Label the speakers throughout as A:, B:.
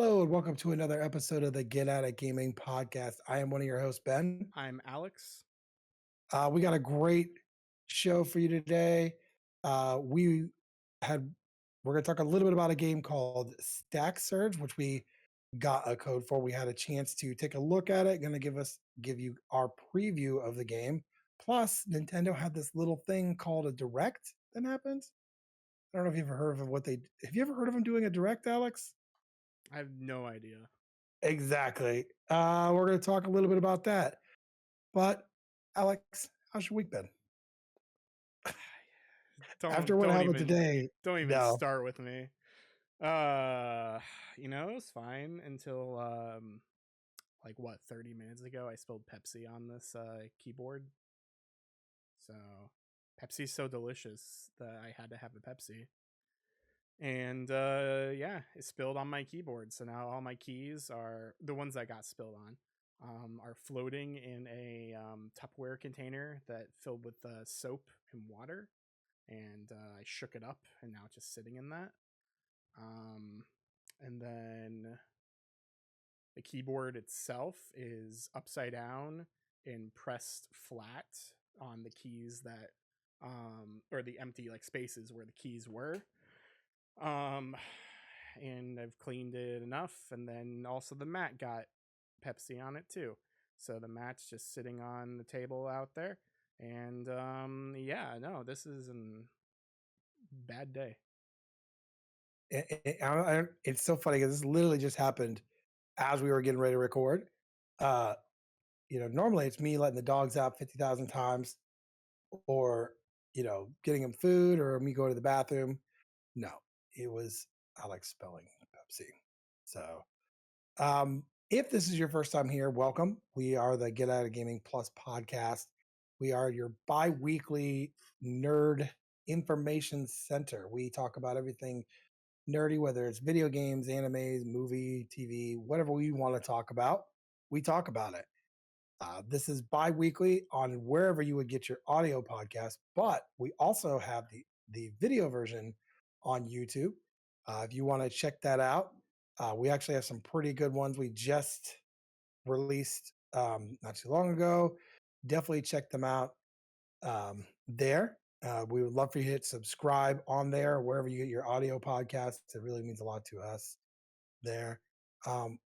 A: Hello and welcome to another episode of the Get Out of Gaming podcast. I am one of your hosts, Ben.
B: I'm Alex.
A: We got a great show for you today. We had we're going to talk a little bit about a game called Stack Surge, which we got a code for. We had a chance to take a look at it. Going to give you our preview of the game. Plus, Nintendo had this little thing called a direct that happens. I don't know if you've ever heard of what they. Have you ever heard of them doing a direct, Alex?
B: I have no idea.
A: Exactly. We're going to talk a little bit about that. But Alex, how's your week been? After
B: Don't
A: what
B: don't
A: happened
B: even
A: today,
B: don't even
A: no.
B: start with me. Uh, it was fine until like what 30 minutes ago I spilled Pepsi on this keyboard. So Pepsi's so delicious that I had to have a Pepsi. And yeah, it spilled on my keyboard. So now all my keys are the ones that got spilled on. Are floating in a Tupperware container that filled with soap and water, and I shook it up, and now it's just sitting in that. And then the keyboard itself is upside down and pressed flat on the keys that, or the empty like spaces where the keys were. Um, and I've cleaned it enough, and then also the mat got Pepsi on it too. So the mat's just sitting on the table out there. And yeah, no, this is a bad day.
A: It's so funny because this literally just happened as we were getting ready to record. Uh, normally it's me letting the dogs out 50,000 times or, getting them food or me going to the bathroom. No, it was Alex spelling Pepsi. So, if this is your first time here, welcome. We are the Get Out of Gaming Plus podcast. We are your bi-weekly nerd information center. We talk about everything nerdy, whether it's video games, animes, movie, TV, whatever we want to talk about, we talk about it. This is bi-weekly on wherever you would get your audio podcast, but we also have the video version on YouTube. If you want to check that out, we actually have some pretty good ones we just released not too long ago. Definitely check them out there. We would love for you to hit subscribe on there, wherever you get your audio podcasts. It really means a lot to us there.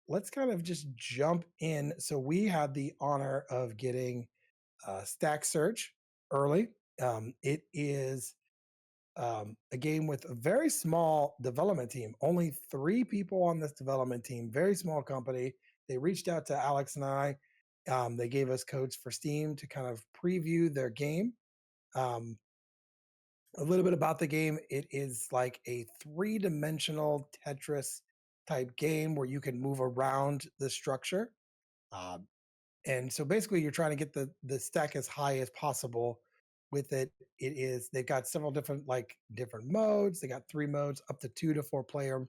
A: Let's kind of just jump in. So we had the honor of getting Stack Surge early. It is a game with a very small development team, only 3 people on this development team, very small company. They reached out to Alex and I. They gave us codes for Steam to kind of preview their game. Um, a little bit about the game. It is like a 3-dimensional Tetris type game where you can move around the structure. Um, and so basically you're trying to get the stack as high as possible with it. They've got several different modes. They got 3 modes, up to 2 to 4 player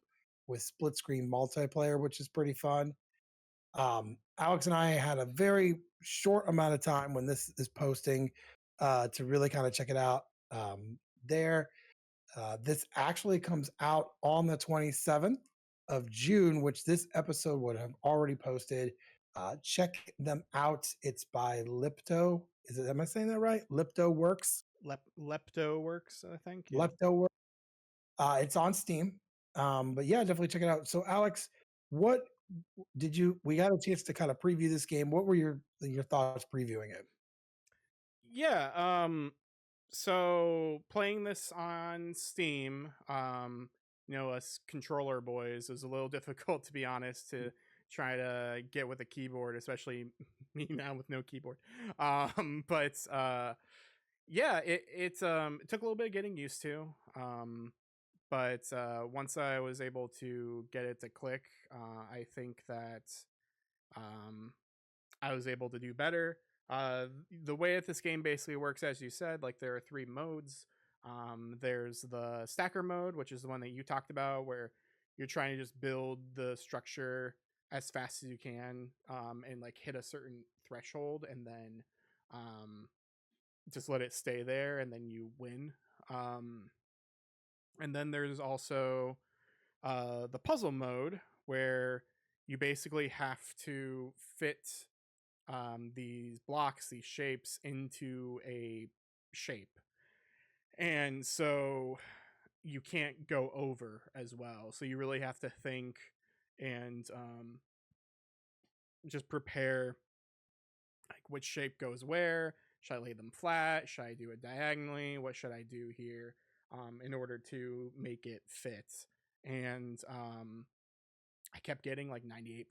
A: with split screen multiplayer, which is pretty fun. Alex and I had a very short amount of time when this is posting to really kind of check it out there. This actually comes out on the 27th of June, which this episode would have already posted. Check them out. It's by Lipto. Am I saying that right? Lipto Works.
B: Lepto works, I think. Yeah.
A: Lepto Works. It's on Steam. But yeah, definitely check it out. So, Alex, what we got a chance to kind of preview this game. What were your thoughts previewing it?
B: Yeah. So playing this on Steam, us controller boys, was a little difficult, to be honest, to try to get with a keyboard, especially me now with no keyboard. But yeah, it took a little bit of getting used to. But once I was able to get it to click, I think that I was able to do better. The way that this game basically works, as you said, like there are 3 modes. There's the stacker mode, which is the one that you talked about, where you're trying to just build the structure as fast as you can, and like hit a certain threshold, and then just let it stay there, and then you win. And then there's also the puzzle mode, where you basically have to fit these blocks, these shapes into a shape. And so you can't go over as well. So you really have to think and just prepare like which shape goes where. Should I lay them flat? Should I do it diagonally? What should I do here in order to make it fit? And I kept getting like 98%.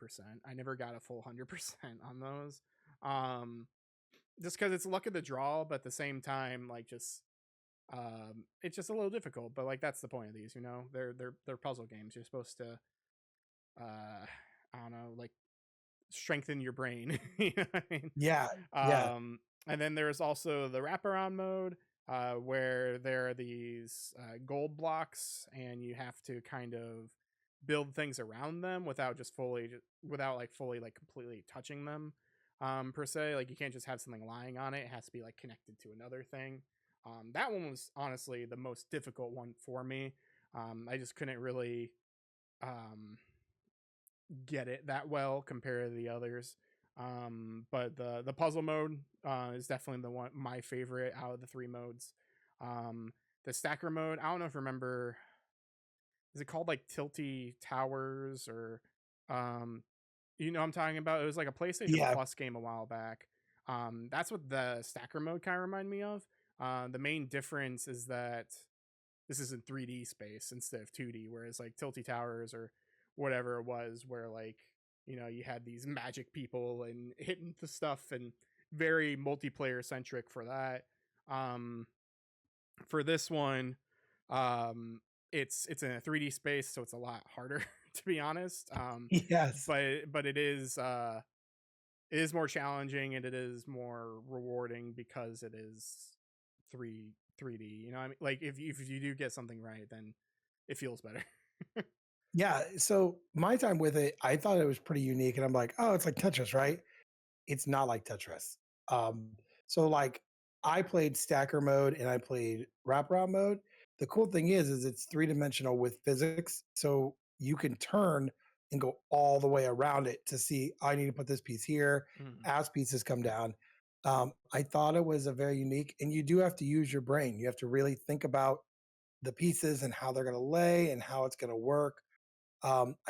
B: I never got a full 100% on those. Um, just because it's luck of the draw, but at the same time, like just it's just a little difficult. But like that's the point of these, you know. They're puzzle games. You're supposed to I don't know, like strengthen your brain. You know what I mean?
A: Yeah, yeah,
B: And then there's also the wraparound mode, where there are these gold blocks, and you have to kind of build things around them without just without like fully like completely touching them, per se. Like you can't just have something lying on it; it has to be like connected to another thing. That one was honestly the most difficult one for me. I just couldn't really um, get it that well compared to the others. But the puzzle mode is definitely the one my favorite out of the three modes. The stacker mode, I don't know if you remember, is it called like Tilty Towers or um you know what I'm talking about? It was like a PlayStation
A: yeah.
B: Plus game a while back. That's what the stacker mode kind of remind me of. The main difference is that this is in 3D space instead of 2D, whereas like Tilty Towers or whatever it was, where like you know you had these magic people and hitting the stuff and very multiplayer centric for that. Um, for this one, um, it's in a 3D space, so it's a lot harder to be honest.
A: Yes.
B: But it is more challenging and it is more rewarding because it is 3D. You know, what I mean, like if you do get something right, then it feels better.
A: Yeah. So my time with it, I thought it was pretty unique. And I'm like, oh, it's like Tetris, right? It's not like Tetris. Um, so like I played stacker mode and I played wraparound mode. The cool thing is it's three-dimensional with physics. So you can turn and go all the way around it to see I need to put this piece here
B: Mm,
A: as pieces come down. I thought it was a very unique, and you do have to use your brain. You have to really think about the pieces and how they're going to lay and how it's going to work.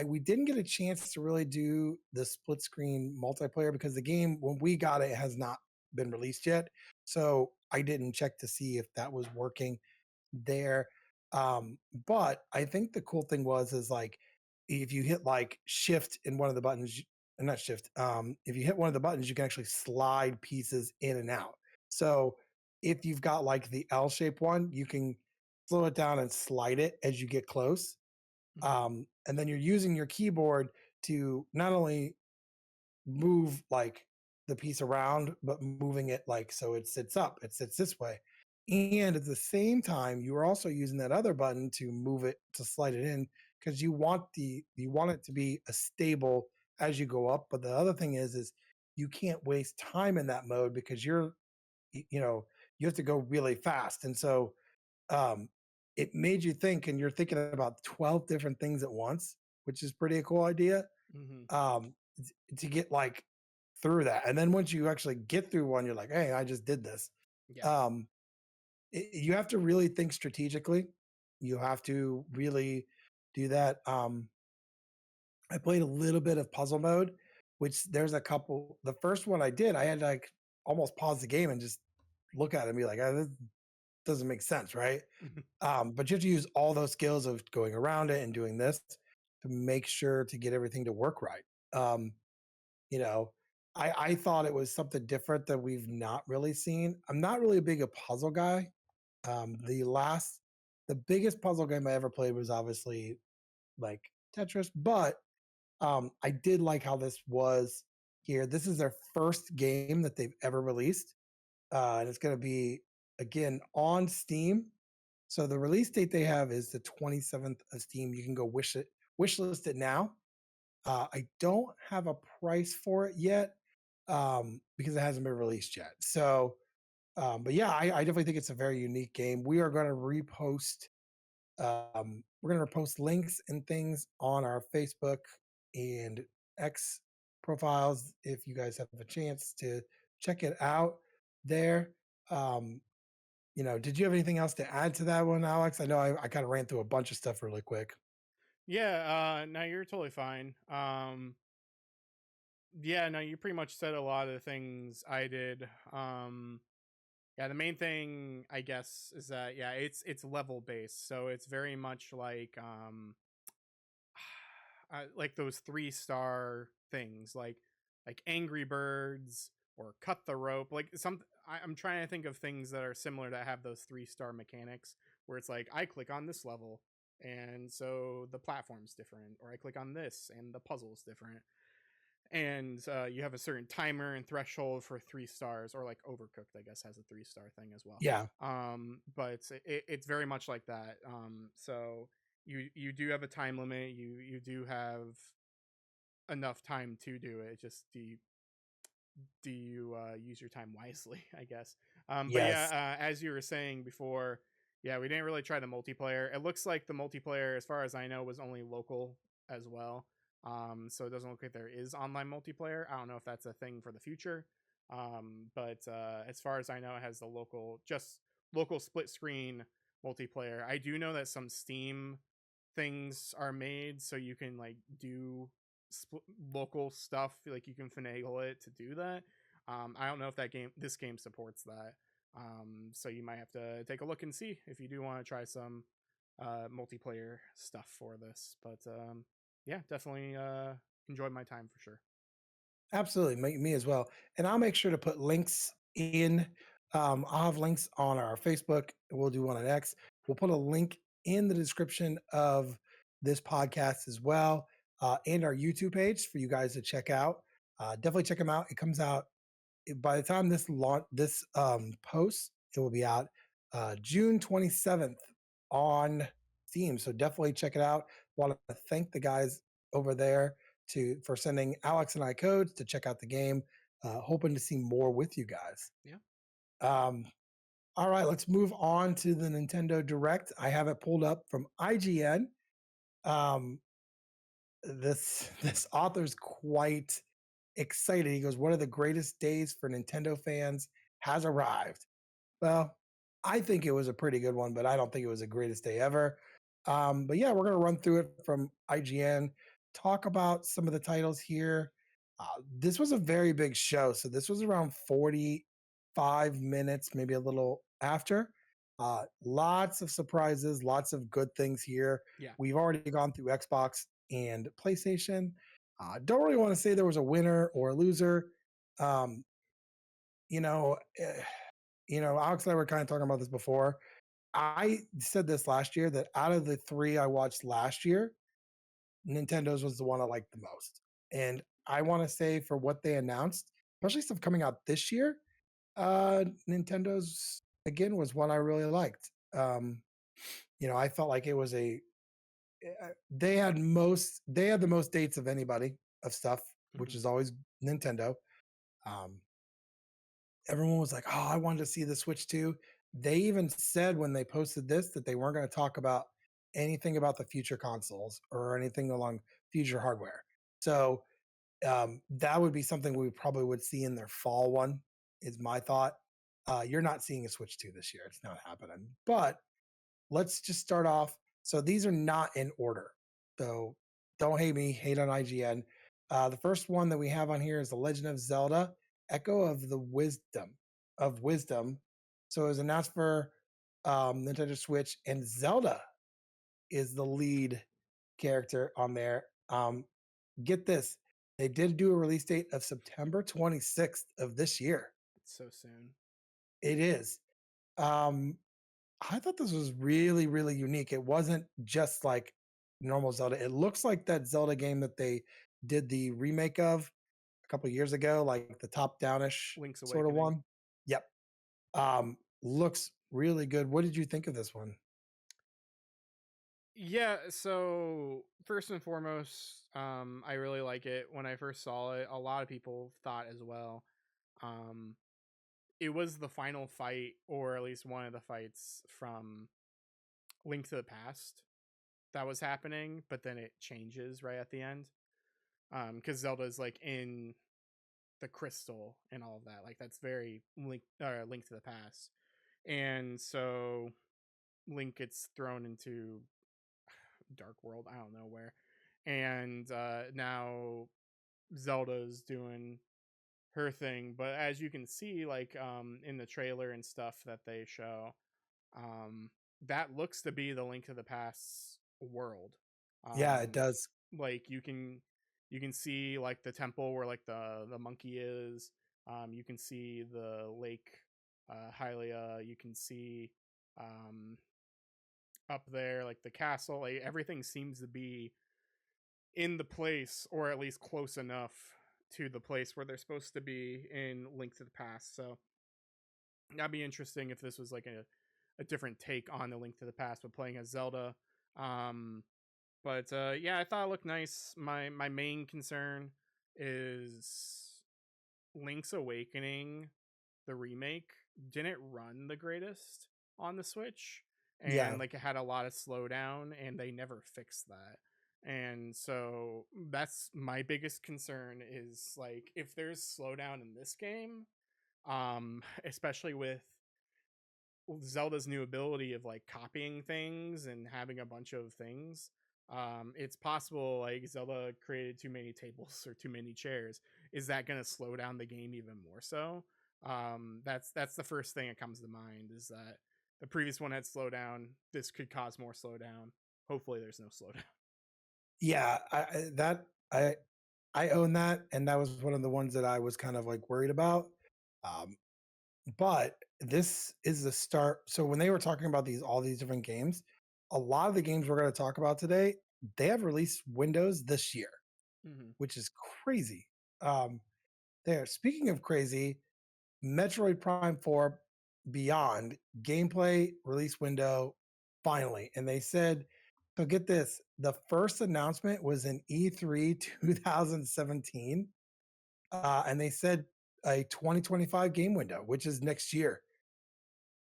A: We didn't get a chance to really do the split screen multiplayer because the game, when we got it, has not been released yet. So I didn't check to see if that was working there. But I think the cool thing is like if you hit like shift in one of the buttons, not shift, if you hit one of the buttons, you can actually slide pieces in and out. So if you've got like the L shaped one, you can slow it down and slide it as you get close,
B: mhm,
A: and then you're using your keyboard to not only move like the piece around, but moving it like so it sits up, it sits this way. And at the same time, you are also using that other button to move it to slide it in because you want it to be a stable as you go up. But the other thing is you can't waste time in that mode because you know you have to go really fast. And so um, it made you think, and you're thinking about 12 different things at once, which is pretty a cool idea,
B: mhm.
A: um, to get like through that. And then once you actually get through one, you're like, hey, I just did this.
B: Yeah.
A: Um, you have to really think strategically. You have to really do that. I played a little bit of puzzle mode, which there's a couple. The first one I did, I had to like almost pause the game and just look at it and be like, this doesn't make sense, right? But you have to use all those skills of going around it and doing this to make sure to get everything to work right. Um, you know, I thought it was something different that we've not really seen. I'm not really a big a puzzle guy. The biggest puzzle game I ever played was obviously like Tetris, but I did like how this was here. This is their first game that they've ever released, and it's going to be again on Steam. So the release date they have is the 27th of Steam. You can go wish list it now. I don't have a price for it yet because it hasn't been released yet. So, but yeah, I definitely think it's a very unique game. We are going to repost. We're going to repost links and things on our Facebook and X profiles if you guys have a chance to check it out there. Um, did you have anything else to add to that one, Alex? I know I kind of ran through a bunch of stuff really quick.
B: Yeah, no, you're totally fine. Yeah, no, you pretty much said a lot of the things I did. Yeah, the main thing I guess is that yeah, it's level based, so it's very much like those 3-star things, like Angry Birds or Cut the Rope. Like I'm trying to think of things that are similar that have those 3-star mechanics, where it's like I click on this level, and so the platform's different, or I click on this and the puzzle's different, and you have a certain timer and threshold for 3 stars, or like Overcooked I guess has a 3-star thing as well.
A: Yeah.
B: But it's very much like that. So you do have a time limit, you do have enough time to do it. Just do you use your time wisely, I guess. But
A: Yes.
B: yeah, as you were saying before, yeah, we didn't really try the multiplayer. It looks like the multiplayer, as far as I know, was only local as well. So it doesn't look like there is online multiplayer. I don't know if that's a thing for the future. But as far as I know, it has the local split screen multiplayer. I do know that some Steam things are made so you can like do local stuff, like you can finagle it to do that. I don't know if this game supports that. So you might have to take a look and see if you do want to try some multiplayer stuff for this. But yeah, definitely enjoyed my time for sure.
A: Absolutely, me as well. And I'll make sure to put links in. I'll have links on our Facebook. We'll do one on X. We'll put a link in the description of this podcast as well, and our YouTube page for you guys to check out. Definitely check them out. It comes out by the time this post, it will be out June 27th on Steam. So definitely check it out. Want to thank the guys over there for sending Alex and I codes to check out the game. Hoping to see more with you guys.
B: Yeah.
A: Um, all right, let's move on to the Nintendo Direct. I have it pulled up from IGN. Um, this author's quite excited. He goes, "One of the greatest days for Nintendo fans has arrived." Well, I think it was a pretty good one, but I don't think it was the greatest day ever. But yeah, we're going to run through it from IGN, talk about some of the titles here. This was a very big show. So this was around 45 minutes, maybe a little after. Lots of surprises, lots of good things here.
B: Yeah.
A: We've already gone through Xbox and PlayStation. Don't really want to say there was a winner or a loser. Um, you know, eh, Alex and I were kind of talking about this before. I said this last year that out of the three I watched last year, Nintendo's was the one I liked the most. And I want to say for what they announced, especially stuff coming out this year, Nintendo's again was one I really liked. I felt like it was they had the most dates of anybody of stuff, which is always Nintendo. Um, Everyone was like, "Oh, I wanted to see the Switch too." They even said when they posted this that they weren't going to talk about anything about the future consoles or anything along future hardware. So that would be something we probably would see in their fall one. Is my thought. You're not seeing a Switch 2 this year; it's not happening. But let's just start off. So these are not in order. So don't hate me, hate on IGN. The first one that we have on here is The Legend of Zelda: Echo of the Wisdom. So it was announced for Nintendo Switch, and Zelda is the lead character on there. Get this, they did do a release date of September 26th of this year.
B: It's so soon.
A: It is. Um, I thought this was really, really unique. It wasn't just like normal Zelda. It looks like that Zelda game that they did the remake of a couple of years ago, like the top downish
B: Link's
A: sort of
B: Awakening.
A: one. Yep. Looks really good. What did you think of this one?
B: Yeah, so first and foremost, I really like it. When I first saw it, a lot of people thought as well. Um, it was the final fight, or at least one of the fights from Link to the Past that was happening, but then it changes right at the end. because Zelda's like in the crystal and all of that. Like that's very Link to the Past, and so Link gets thrown into Dark World. I don't know where, and now Zelda's doing her thing. But as you can see, like in the trailer and stuff that they show, um, that looks to be the Link to the Past world.
A: Yeah, it
B: Um,
A: does.
B: like you can see like the temple where like the monkey is. You can see the lake, Hylia. You can see um up there like the castle. Like everything seems to be in the place, or at least close enough to the place where they're supposed to be in Link to the Past. So that'd be interesting if this was like a different take on the Link to the Past, but playing as Zelda. Um, but yeah, I thought it looked nice. My main concern is Link's Awakening, the remake, didn't run the greatest on the Switch,
A: Yeah.
B: and like it had a lot of slowdown, and they never fixed that. And so that's my biggest concern is like if there's slowdown in this game, especially with Zelda's new ability of like copying things and having a bunch of things, it's possible like Zelda created too many tables or too many chairs. Is that going to slow down the game even more so? That's the first thing that comes to mind is that the previous one had slowdown. This could cause more slowdown. Hopefully, there's no slowdown.
A: Yeah, I I own that, and that was one of the ones that I was kind of like worried about. Um, but this is the start. So when they were talking about these all these different games, a lot of the games we're going to talk about today, they have released windows this year,
B: Mm-hmm.
A: which is crazy. Um, there. Speaking of crazy, Metroid Prime 4 Beyond gameplay release window finally. And they said, so get this, the first announcement was in E3 2017. And they said a 2025 game window, which is next year.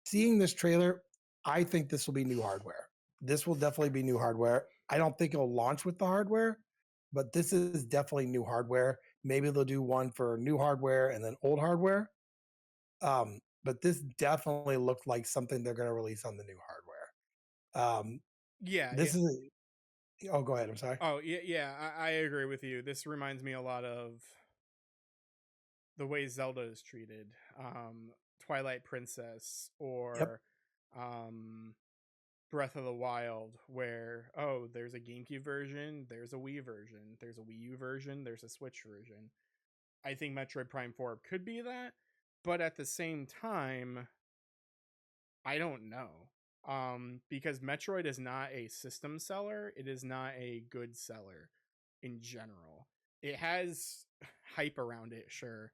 A: Seeing this trailer, I think this will be new hardware. This will definitely be new hardware. I don't think it'll launch with the hardware, but this is definitely new hardware. Maybe they'll do one for new hardware and then old hardware. But this definitely looked like something they're going to release on the new hardware.
B: Yeah, yeah.
A: This is, oh, go ahead. I'm sorry.
B: Oh, yeah, yeah. I agree with you. This reminds me a lot of the way Zelda is treated. Twilight Princess
A: Yep.
B: or um, Breath of the Wild, where oh, there's a GameCube version, there's a Wii version, there's a Wii U version, there's a Switch version. I think Metroid Prime 4 could be that, but at the same time, I don't know. Because Metroid is not a system seller, it is not a good seller in general. It has hype around it, sure.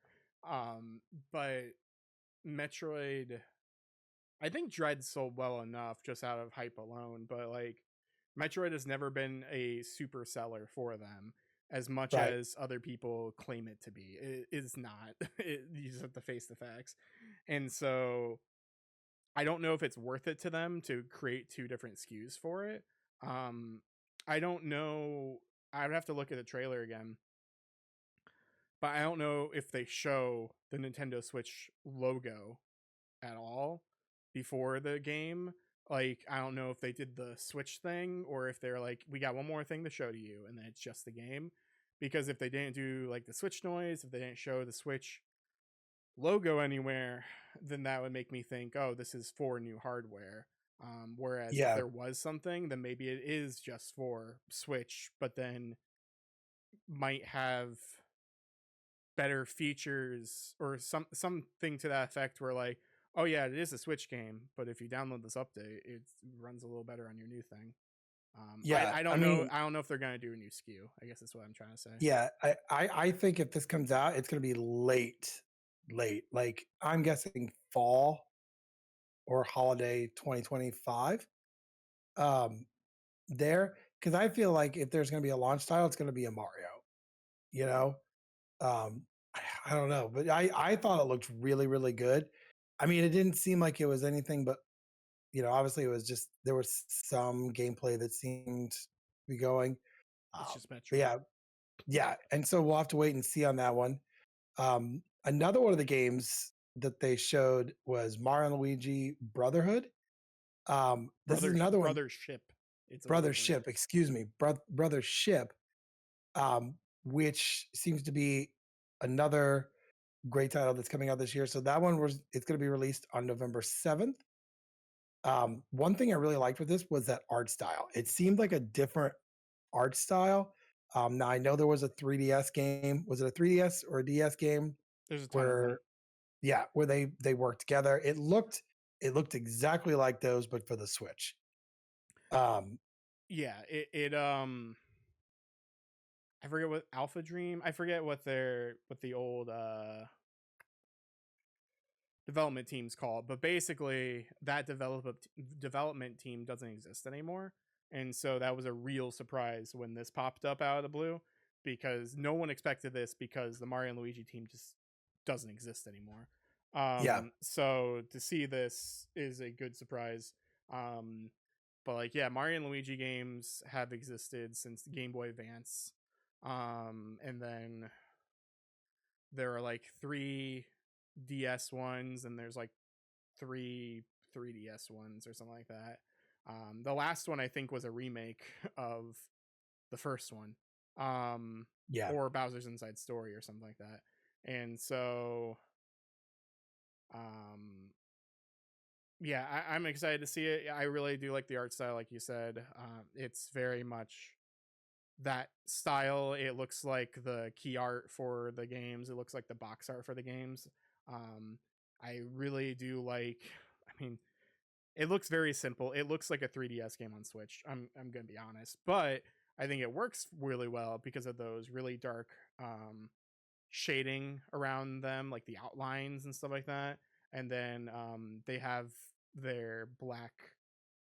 B: But Metroid, I think Dread sold well enough just out of hype alone, but like Metroid has never been a super seller for them as much
A: Right.
B: as other people claim it to be. It is not. You just have to face the facts. And so I don't know if it's worth it to them to create two different SKUs for it. Um, I don't know. I'd have to look at the trailer again, but I don't know if they show the Nintendo Switch logo at all before the game. Like, I don't know if they did the Switch thing or if they're like, we got one more thing to show to you, and then it's just the game. Because if they didn't do like the Switch noise, if they didn't show the Switch logo anywhere, then that would make me think, oh, this is for new hardware. Whereas if
A: Yeah.
B: there was something, then maybe it is just for Switch, but then might have better features or something to that effect where like, oh yeah, it is a Switch game, but if you download this update, it runs a little better on your new thing.
A: Yeah.
B: I
A: I
B: don't know.
A: mean,
B: I don't know if they're gonna do a new SKU. I guess that's what I'm trying to say.
A: yeah, I think if this comes out, it's going to be late. Like I'm guessing fall or holiday 2025. Um, there, because I feel like if there's going to be a launch title, it's going to be a Mario. You know, um, I don't know, but I thought it looked really good. I mean, it didn't seem like it was anything but obviously it was just there was some gameplay that seemed to be going.
B: It's just
A: But
B: Metroid.
A: yeah, Yeah, and so we'll have to wait and see on that one. Another one of the games that they showed was Mario and Luigi Brotherhood. This is another one,
B: Brothership. It's a little weird.
A: Brothership. Excuse me, Brothership, which seems to be another great title that's coming out this year. So that one was it's going to be released on November 7th. One thing I really liked with this was that art style. It seemed like a different art style. Now I know there was a 3DS game. Was it a 3DS or a DS game
B: There's a ton of them.
A: where yeah, where they worked together. It looked exactly like those, but for the Switch. Um,
B: Yeah, I forget what Alpha Dream. I forget what the old development team's called, but basically that development team doesn't exist anymore. And so that was a real surprise when this popped up out of the blue because no one expected this because the Mario and Luigi team just doesn't exist anymore.
A: yeah,
B: So to see this is a good surprise. But like yeah, Mario and Luigi games have existed since the Game Boy Advance. And then there are like 3DS ones and there's like 3DS ones or something like that. The last one I think was a remake of the first one,
A: yeah,
B: or Bowser's Inside Story or something like that. And so, um, yeah, I'm excited to see it. I really do like the art style, like you said. It's very much that style. It looks like the key art for the games. It looks like the box art for the games. Um, I really do like. I mean, it looks very simple. It looks like a 3DS game on Switch. I'm gonna be honest, but I think it works really well because of those really dark shading around them, like the outlines and stuff like that. And then they have their black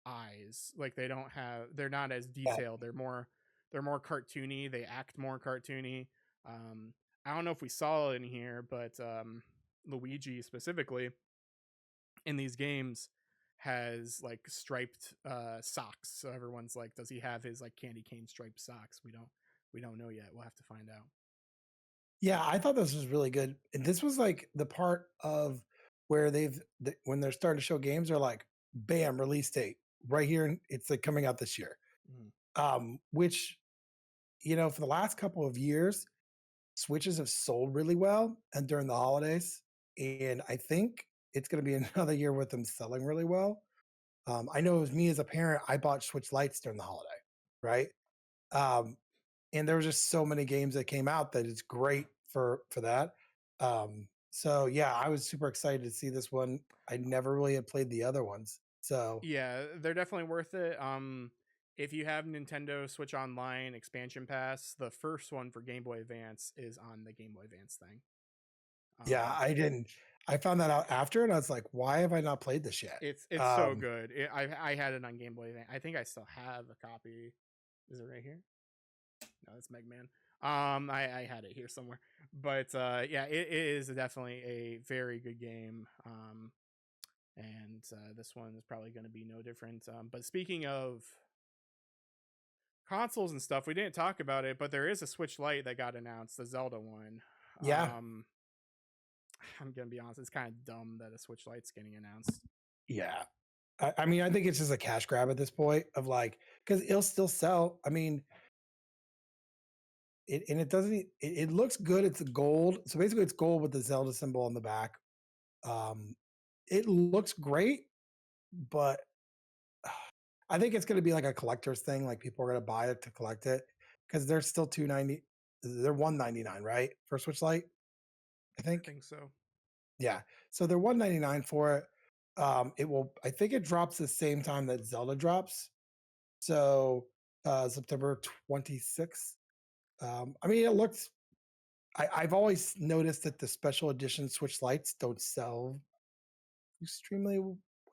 B: eyes. Like they're not as
A: yeah,
B: detailed. They're more cartoony. They act more cartoony. Um, I don't know if we saw it in here, but Luigi specifically in these games has like striped socks. So everyone's like, does he have his like candy cane striped socks? We don't know yet. We'll have to find out.
A: yeah. I thought this was really good. And this was like the part of where when they're starting to show games, they're like, bam, release date right here, and it's like coming out this year.
B: Mm.
A: Which for the last couple of years, Switches have sold really well, and during the holidays, and I think it's going to be another year with them selling really well. I know as me as a parent, I bought Switch Lights during the holiday, right? Um, and there were just so many games that came out that it's great for that. So yeah, I was super excited to see this one. I never really had played the other ones, so
B: Yeah, they're definitely worth it. If you have Nintendo Switch Online expansion pass, the first one for Game Boy Advance is on the Game Boy Advance thing.
A: yeah,
B: Um,
A: I didn't. I found that out after, and I was like, why have I not played this yet?
B: it's so good. I had it on Game Boy Advance. I think I still have a copy. Is it right here? No, that's Mega Man. I had it here somewhere, but yeah, it is definitely a very good game. And this one is probably going to be no different. But speaking of consoles and stuff, we didn't talk about it, but there is a Switch Lite that got announced, the Zelda one.
A: Yeah,
B: Um, I'm gonna be honest, it's kind of dumb that a Switch Lite's getting announced.
A: yeah. I mean, I think it's just a cash grab at this point of like, because it'll still sell. I mean, it doesn't. It looks good. It's gold. So basically, it's gold with the Zelda symbol on the back. Um, it looks great, but I think it's going to be like a collector's thing. Like people are going to buy it to collect it because they're still 290. They're 199, right, for Switch Lite? I
B: I
A: think.
B: think so.
A: Yeah. So they're 199 for it. It will. I think it drops the same time that Zelda drops. So September 26th. I mean, it looks. I've always noticed that the special edition Switch Lights don't sell extremely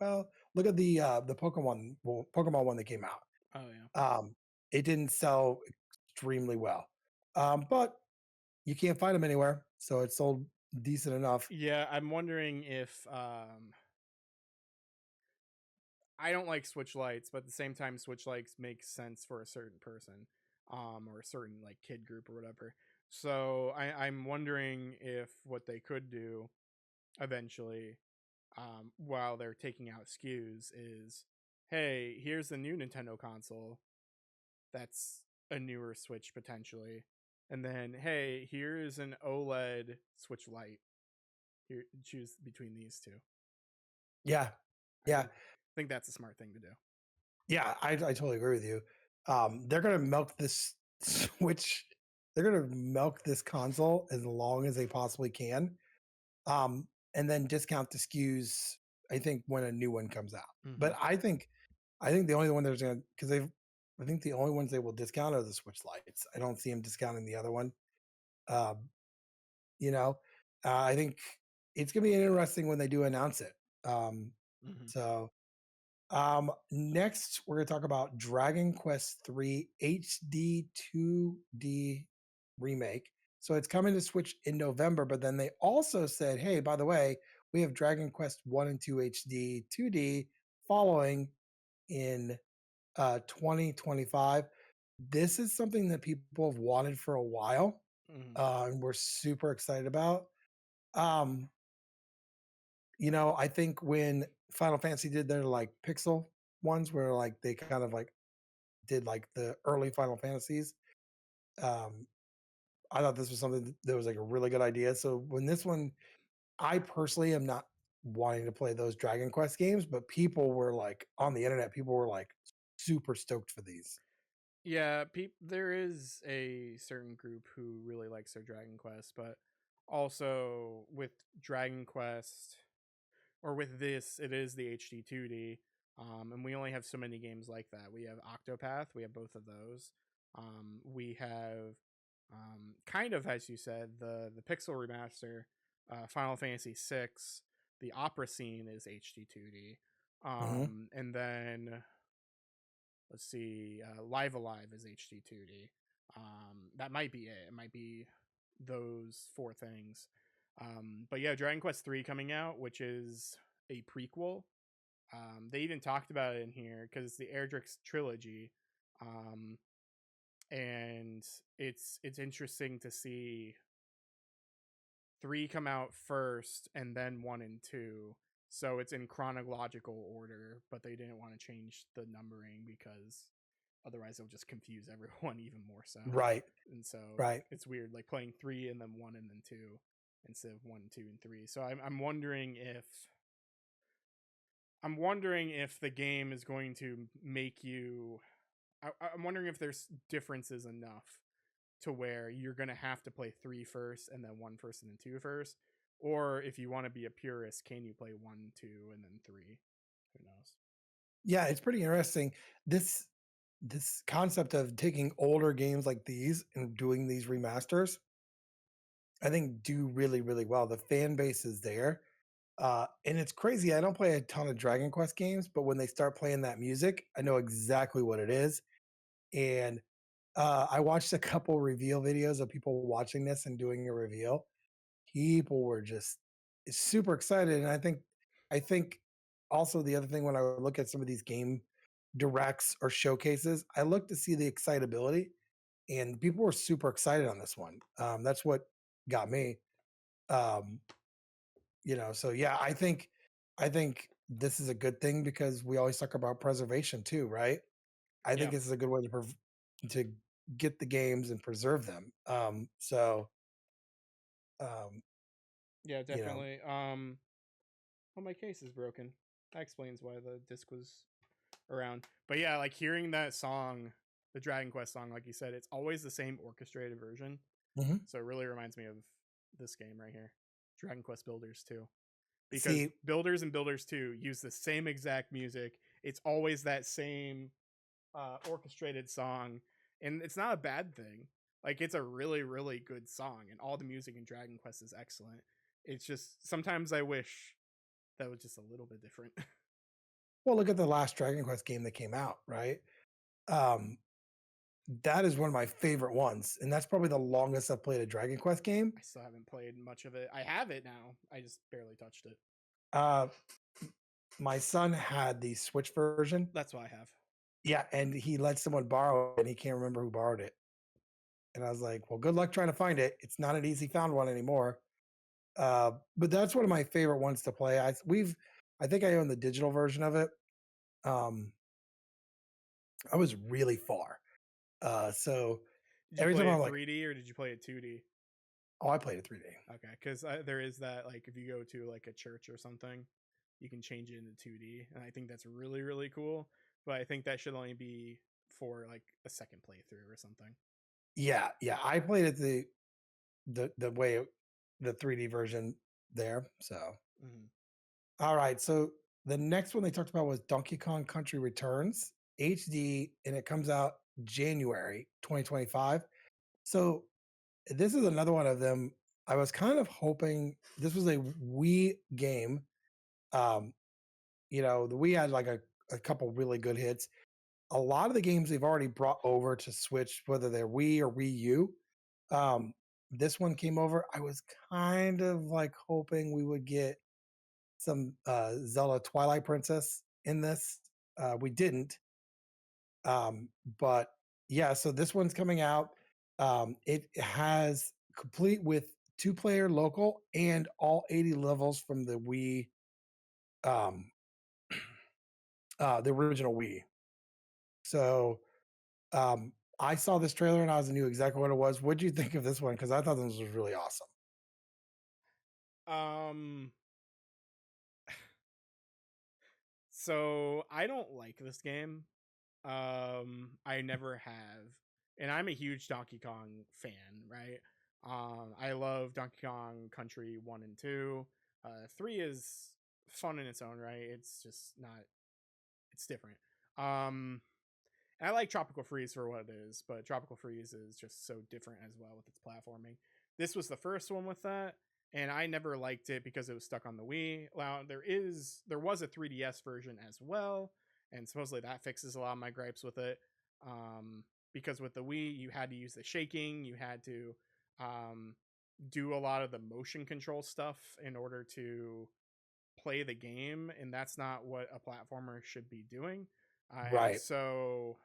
A: well. Look at the Pokemon one that came out.
B: Oh yeah.
A: It didn't sell extremely well, but you can't find them anywhere, so it sold decent enough.
B: Yeah, I'm wondering if I don't like Switch Lights, but at the same time, Switch Lights makes sense for a certain person. or a certain like kid group or whatever. So I'm wondering if what they could do eventually, while they're taking out SKUs, is hey, here's the new Nintendo console that's a newer Switch potentially, and then hey, here's an OLED Switch Lite. Here, choose between these two.
A: Yeah,
B: I
A: yeah,
B: think that's a smart thing to do.
A: yeah. I totally agree with you. They're gonna milk this Switch. They're gonna milk this console as long as they possibly can, and then discount the SKUs. I think when a new one comes out,
B: Mm-hmm.
A: but I think the only one that's gonna because they've I think the only ones they will discount are the Switch Lights. I don't see them discounting the other one. Um, you know, I think it's gonna be interesting when they do announce it. Um,
B: Mm-hmm.
A: so next we're gonna talk about Dragon Quest 3 HD 2D remake. So it's coming to Switch in November, but then they also said, hey, by the way, we have Dragon Quest 1 and 2 HD 2D following in 2025. This is something that people have wanted for a while,
B: Mm-hmm.
A: and we're super excited about. Um, I think when Final Fantasy did their like pixel ones, where like they kind of like did like the early Final Fantasies, um, I thought this was something that was like a really good idea. So when this one, I personally am not wanting to play those Dragon Quest games, but people were like on the internet, people were like super stoked for these.
B: Yeah, there is a certain group who really likes their Dragon Quest, but also with Dragon Quest, or with this, it is the HD 2D. And we only have so many games like that. We have Octopath, we have both of those. We have, kind of as you said, the Pixel remaster, Final Fantasy VI. The opera scene is HD 2D.
A: Mhm.
B: And then let's see, Live Alive is HD 2D. That might be it. It might be those four things. But yeah, Dragon Quest 3 coming out, which is a prequel. They even talked about it in here because it's the Erdrix trilogy. Um, and it's interesting to see 3 come out first and then 1 and 2. So it's in chronological order, but they didn't want to change the numbering because otherwise it'll just confuse everyone even more so.
A: Right,
B: And so
A: right.
B: it's weird, like playing 3 and then 1 and then 2 instead of 1, 2, and 3. So I'm wondering if the game is going to make you. I'm wondering if there's differences enough to where you're going to have to play 3 first and then 1 first and then 2 first, or if you want to be a purist, can you play 1, 2, and then 3? Who knows?
A: Yeah, it's pretty interesting. This concept of taking older games like these and doing these remasters, I think do really, really well. The fan base is there. And it's crazy. I don't play a ton of Dragon Quest games, but when they start playing that music, I know exactly what it is. And I watched a couple reveal videos of people watching this and doing a reveal. People were just super excited. And I think also the other thing when I look at some of these game directs or showcases, I look to see the excitability, and people were super excited on this one. That's what got me. Um, so yeah, I think this is a good thing because we always talk about preservation too, right? I think
B: Yeah,
A: this is a good way to get the games and preserve them. Um,
B: yeah,
A: you know,
B: definitely. Oh, my case is broken. That explains why the disc was around. But yeah, like hearing that song, the Dragon Quest song, like you said, it's always the same orchestrated version.
A: mhm.
B: So it really reminds me of this game right here, Dragon Quest Builders 2. Because
A: See,
B: Builders and Builders 2 use the same exact music. It's always that same orchestrated song, and it's not a bad thing. Like it's a really, really good song, and all the music in Dragon Quest is excellent. It's just sometimes I wish that was just a little bit different.
A: well, look at the last Dragon Quest game that came out, right? Um, that is one of my favorite ones, and that's probably the longest I've played a Dragon Quest game.
B: I still haven't played much of it. I have it now. I just barely touched it.
A: Uh, my son had the Switch version,
B: That's what I have.
A: Yeah, and he let someone borrow it, and he can't remember who borrowed it. And I was like, "Well, good luck trying to find it. It's not an easy found one anymore." But that's one of my favorite ones to play. I think I own the digital version of it. Um, I was really far. So
B: Did you
A: every time
B: play
A: I'm
B: it
A: like,
B: 3D or did you play it 2D?
A: "Oh, I played it 3D."
B: Okay, because there is that, like, if you go to like a church or something, you can change it into 2D, and I think that's really really cool. But I think that should only be for like a second playthrough or something.
A: Yeah, yeah, I played it the way the 3D version there. So,
B: Hmm.
A: all right. So the next one they talked about was Donkey Kong Country Returns HD, and it comes out January 2025. So this is another one of them. I was kind of hoping this was a Wii game. Um, the Wii had like a couple really good hits. A lot of the games they've already brought over to Switch, whether they're Wii or Wii U. Um, this one came over. I was kind of like hoping we would get some Zelda Twilight Princess in this. We didn't, but yeah. So this one's coming out. It has complete with two-player local and all 80 levels from um, the original Wii. So I saw this trailer and knew exactly what it was. What do you think of this one? Because I thought this was really awesome.
B: Um, so I don't like this game. I never have, and I'm a huge Donkey Kong fan, right? I love Donkey Kong Country 1 and 2. 3 is fun in its own right. It's just not. It's different. Um, and I like Tropical Freeze for what it is, but Tropical Freeze is just so different as well with its platforming. This was the first one with that, and I never liked it because it was stuck on the Wii. Now there was a 3DS version as well, and supposedly that fixes a lot of my gripes with it. Because with the Wii, you had to use the shaking, you had to um, do a lot of the motion control stuff in order to play the game, and that's not what a platformer should be doing. And
A: Right.
B: so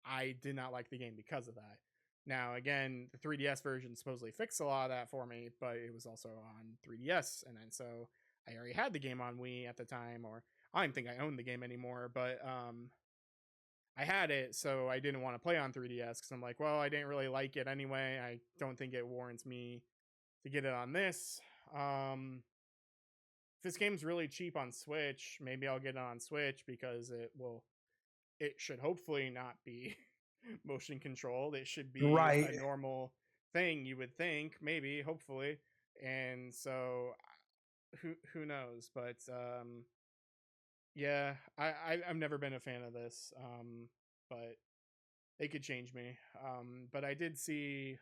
B: I did not like the game because of that. Now, again, the 3DS version supposedly fixed a lot of that for me, but it was also on 3DS, and then so I already had the game on Wii at the time, or I don't even think I owned the game anymore, but I had it, so I didn't want to play on 3DS because I'm like, well, I didn't really like it anyway. I don't think it warrants me to get it on this. Um, if this game's really cheap on Switch, maybe I'll get it on Switch because it should hopefully not be motion controlled. It should be
A: Right.
B: a normal thing, you would think, maybe, hopefully. And so who knows? But yeah, I've never been a fan of this. But they could change me. But I did see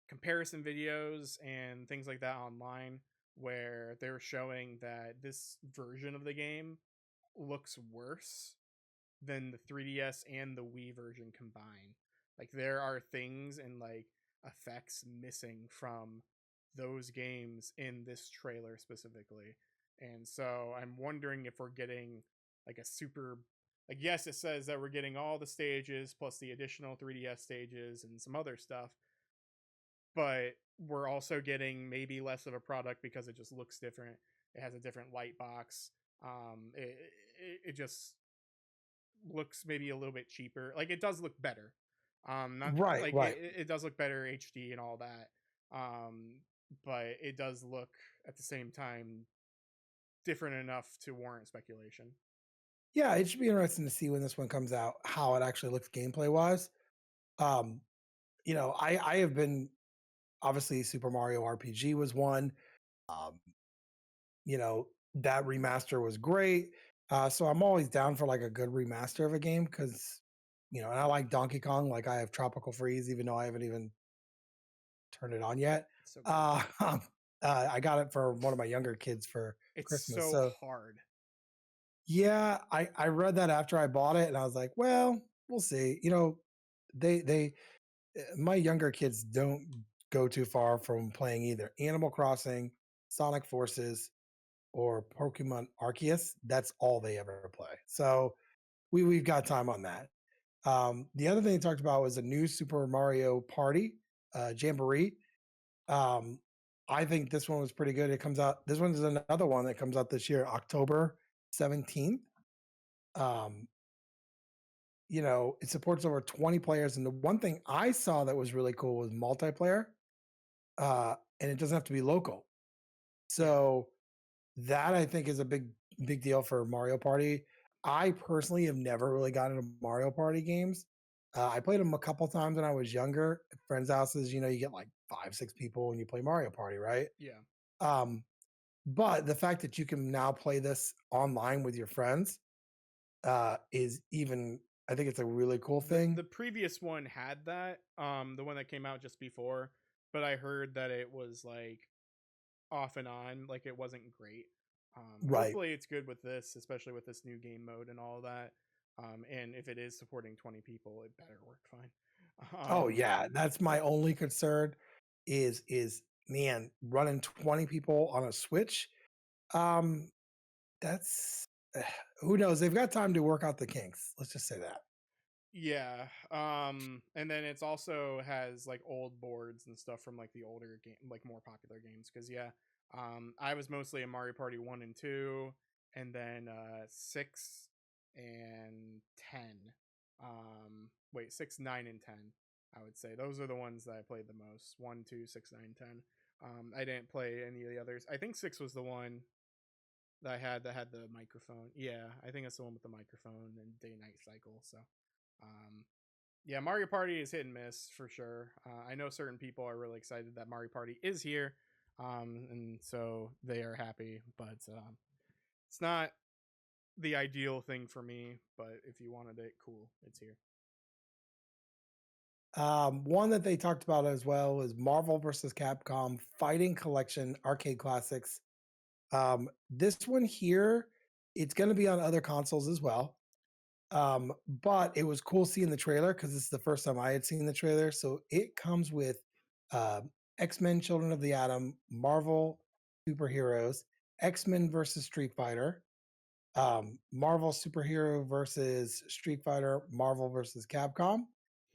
B: comparison videos and things like that online where they were showing that this version of the game looks worse than the 3DS and the Wii version combined. Like there are things and like effects missing from those games in this trailer specifically. And so I'm wondering if we're getting like a super, like, yes, it says that we're getting all the stages plus the additional 3DS stages and some other stuff, but we're also getting maybe less of a product because it just looks different. It has a different light box. It just looks maybe a little bit cheaper. Like it does look better. Not
A: Right.
B: like
A: Right.
B: it does look better HD and all that. But it does look at the same time different enough to warrant speculation.
A: Yeah, it should be interesting to see when this one comes out how it actually looks gameplay wise. Um, I have been obviously Super Mario RPG was one. Um, that remaster was great. So I'm always down for like a good remaster of a game because and I like Donkey Kong. Like I have Tropical Freeze, even though I haven't even turned it on yet.
B: It's so good.
A: Uh, I got it for one of my younger kids for
B: It's
A: Christmas.
B: so
A: So
B: hard.
A: yeah, I read that after I bought it, and I was like, well, we'll see. They my younger kids don't go too far from playing either Animal Crossing, Sonic Forces, or Pokemon Arceus. That's all they ever play. So we've got time on that. The other thing they talked about was a new Super Mario Party Jamboree. Um, I think this one was pretty good. It comes out. This one is another one that comes out this year, October 17th. Um, it supports over 20 players, and the one thing I saw that was really cool was multiplayer, and it doesn't have to be local. So that I think is a big deal for Mario Party. I personally have never really gotten into Mario Party games. I played them a couple times when I was younger at friends' houses. You get like 5, 6 people and you play Mario Party, right?
B: Yeah.
A: Um, but the fact that you can now play this online with your friends is even. I think it's a really cool thing.
B: The previous one had that, the one that came out just before, but I heard that it was like off and on, like it wasn't great.
A: Right.
B: Hopefully it's good with this, especially with this new game mode and all that. And if it is supporting 20 people, it better work fine.
A: Oh yeah, that's my only concern is man, running 20 people on a Switch. Um that's who knows? They've got time to work out the kinks. Let's just say that.
B: Yeah. And then it's also has like old boards and stuff from like the older game, like more popular games. Cause yeah, I was mostly in Mario Party 1 and 2, and then 6 and 10. Wait, 6, 9, and 10. I would say those are the ones that I played the most. 1, 2, 6, 9, 10. I didn't play any of the others. I think 6 was the one that had the microphone. Yeah, I think it's the one with the microphone and day night cycle. So um, yeah, Mario Party is hit and miss for sure. I know certain people are really excited that Mario Party is here, and so they are happy. But it's not the ideal thing for me. But if you wanted it, cool, it's here.
A: One that they talked about as well is Marvel versus Capcom Fighting Collection Arcade Classics. This one here, it's going to be on other consoles as well. But it was cool seeing the trailer because this is the first time I had seen the trailer. So it comes with uh, X-Men Children of the Atom, Marvel Superheroes, X-Men versus Street Fighter, Marvel Superhero versus Street Fighter, Marvel versus Capcom,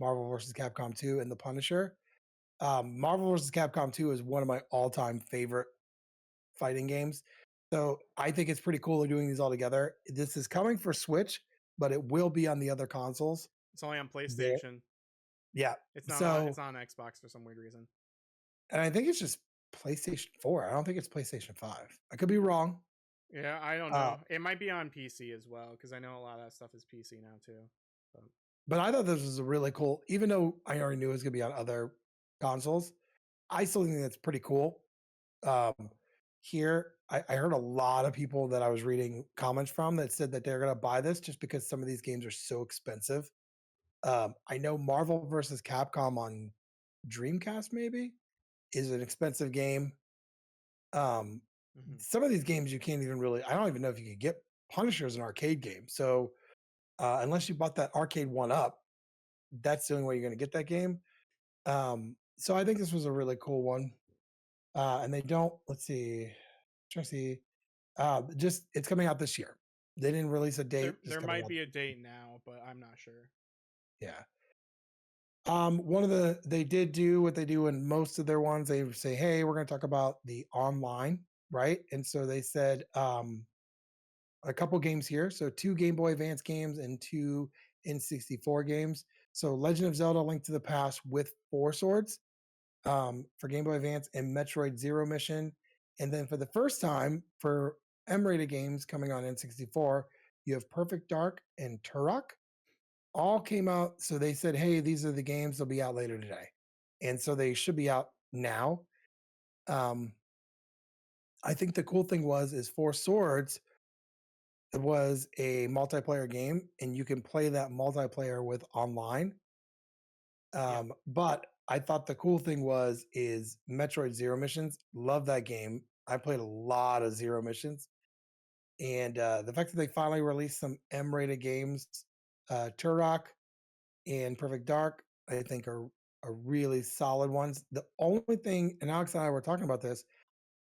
A: Marvel versus Capcom 2, and The Punisher. Marvel versus Capcom 2 is one of my all-time favorite fighting games. So I think it's pretty cool they're doing these all together. This is coming for Switch, but it will be on the other consoles.
B: It's only on
A: There,
B: PlayStation.
A: yeah.
B: It's not on.
A: So,
B: It's on Xbox for some weird reason.
A: and I think it's just PlayStation 4. I don't think it's PlayStation 5. I could be wrong.
B: Yeah, I don't
A: Uh,
B: know. It might be on PC as well because I know a lot of that stuff is PC now too. But
A: but I thought this was a really cool, even though I already knew it was going to be on other consoles, I still think that's pretty cool. Um, here, I heard a lot of people that I was reading comments from that said that they're going to buy this just because some of these games are so expensive. I know Marvel versus Capcom on Dreamcast maybe is an expensive game. Um,
B: mm-hmm.
A: some of these games you can't even really. I don't even know if you could get Punisher as an arcade game. So unless you bought that arcade one up, that's the only way you're going to get that game. So I think this was a really cool one. And they don't. Let's see. Trying to see. Just it's coming out this year. They didn't release a date.
B: There might be a date now, but I'm not sure.
A: Yeah. One of they did do what they do in most of their ones. They say, "Hey, we're going to talk about the online, right?" And so they said a couple games here. So 2 Game Boy Advance games and 2 N64 games. So Legend of Zelda: Link to the Past with 4 swords for Game Boy Advance and Metroid Zero Mission. And then for the first time for M-rated games coming on N64, you have Perfect Dark and Turok. All came out. So they said, hey, these are the games. They'll be out later today. And so they should be out now. I think the cool thing is Four Swords was a multiplayer game and you can play that multiplayer with online. But I thought the cool thing is Metroid Zero Missions. Love that game. I played a lot of Zero Missions. And the fact that they finally released some M-rated games, Turok and Perfect Dark, I think are really solid ones. The only thing, and Alex and I were talking about this,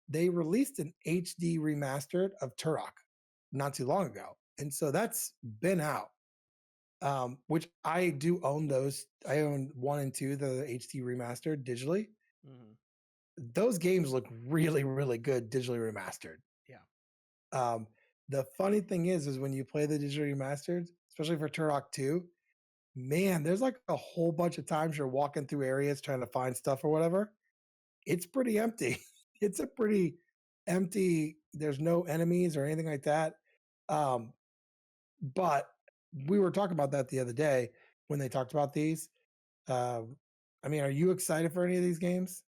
A: they released an HD remastered of Turok not too long ago. And so that's been out. which I do own those. I own 1 and 2, the HD remastered digitally.
B: Hmm.
A: Those games look really, really good digitally remastered.
B: Yeah.
A: Um, the funny thing is when you play the digitally remastered, especially for Turok 2, man, there's like a whole bunch of times you're walking through areas trying to find stuff or whatever. It's pretty empty. It's a pretty empty. There's no enemies or anything like that. Um, but we were talking about that the other day when they talked about these. Um, I mean, are you excited for any of these games?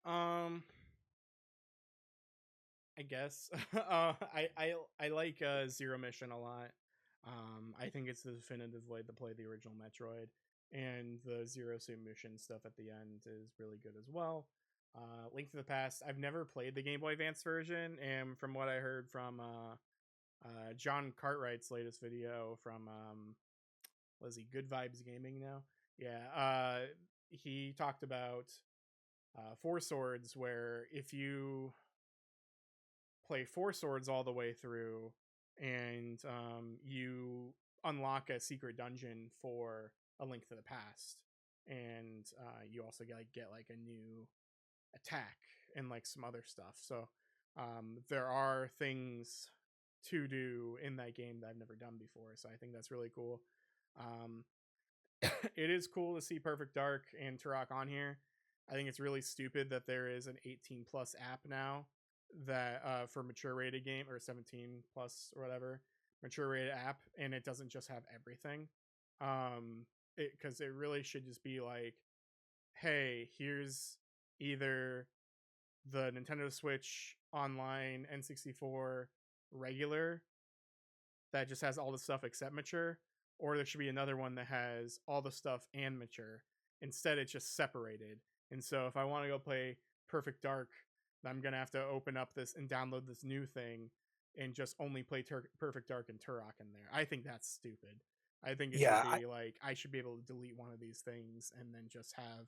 B: Um, I guess. I like Zero Mission a lot. I think it's the definitive way to play the original Metroid, and the Zero Suit Mission stuff at the end is really good as well. Link to the Past. I've never played the Game Boy Advance version, and from what I heard from John Cartwright's latest video from was he Good Vibes Gaming now? Yeah, he talked about Four Swords, where if you play Four Swords all the way through, and you unlock a secret dungeon for A Link to the Past, and you also get like a new attack and like some other stuff. So there are things to do in that game that I've never done before. So I think that's really cool. Um, it is cool to see Perfect Dark and Turok on here. I think it's really stupid that there is an 18 plus app now that for mature rated game, or 17 plus or whatever mature rated app, and it doesn't just have everything. Because it really should just be like, hey, here's either the Nintendo Switch Online N64 regular that just has all the stuff except mature, or there should be another one that has all the stuff and mature. Instead, it's just separated. And so if I want to go play Perfect Dark, I'm gonna have to open up this and download this new thing and just only play Perfect Dark and Turok in there. I think that's stupid. I think it should
A: Yeah,
B: be like I should be able to delete one of these things and then just have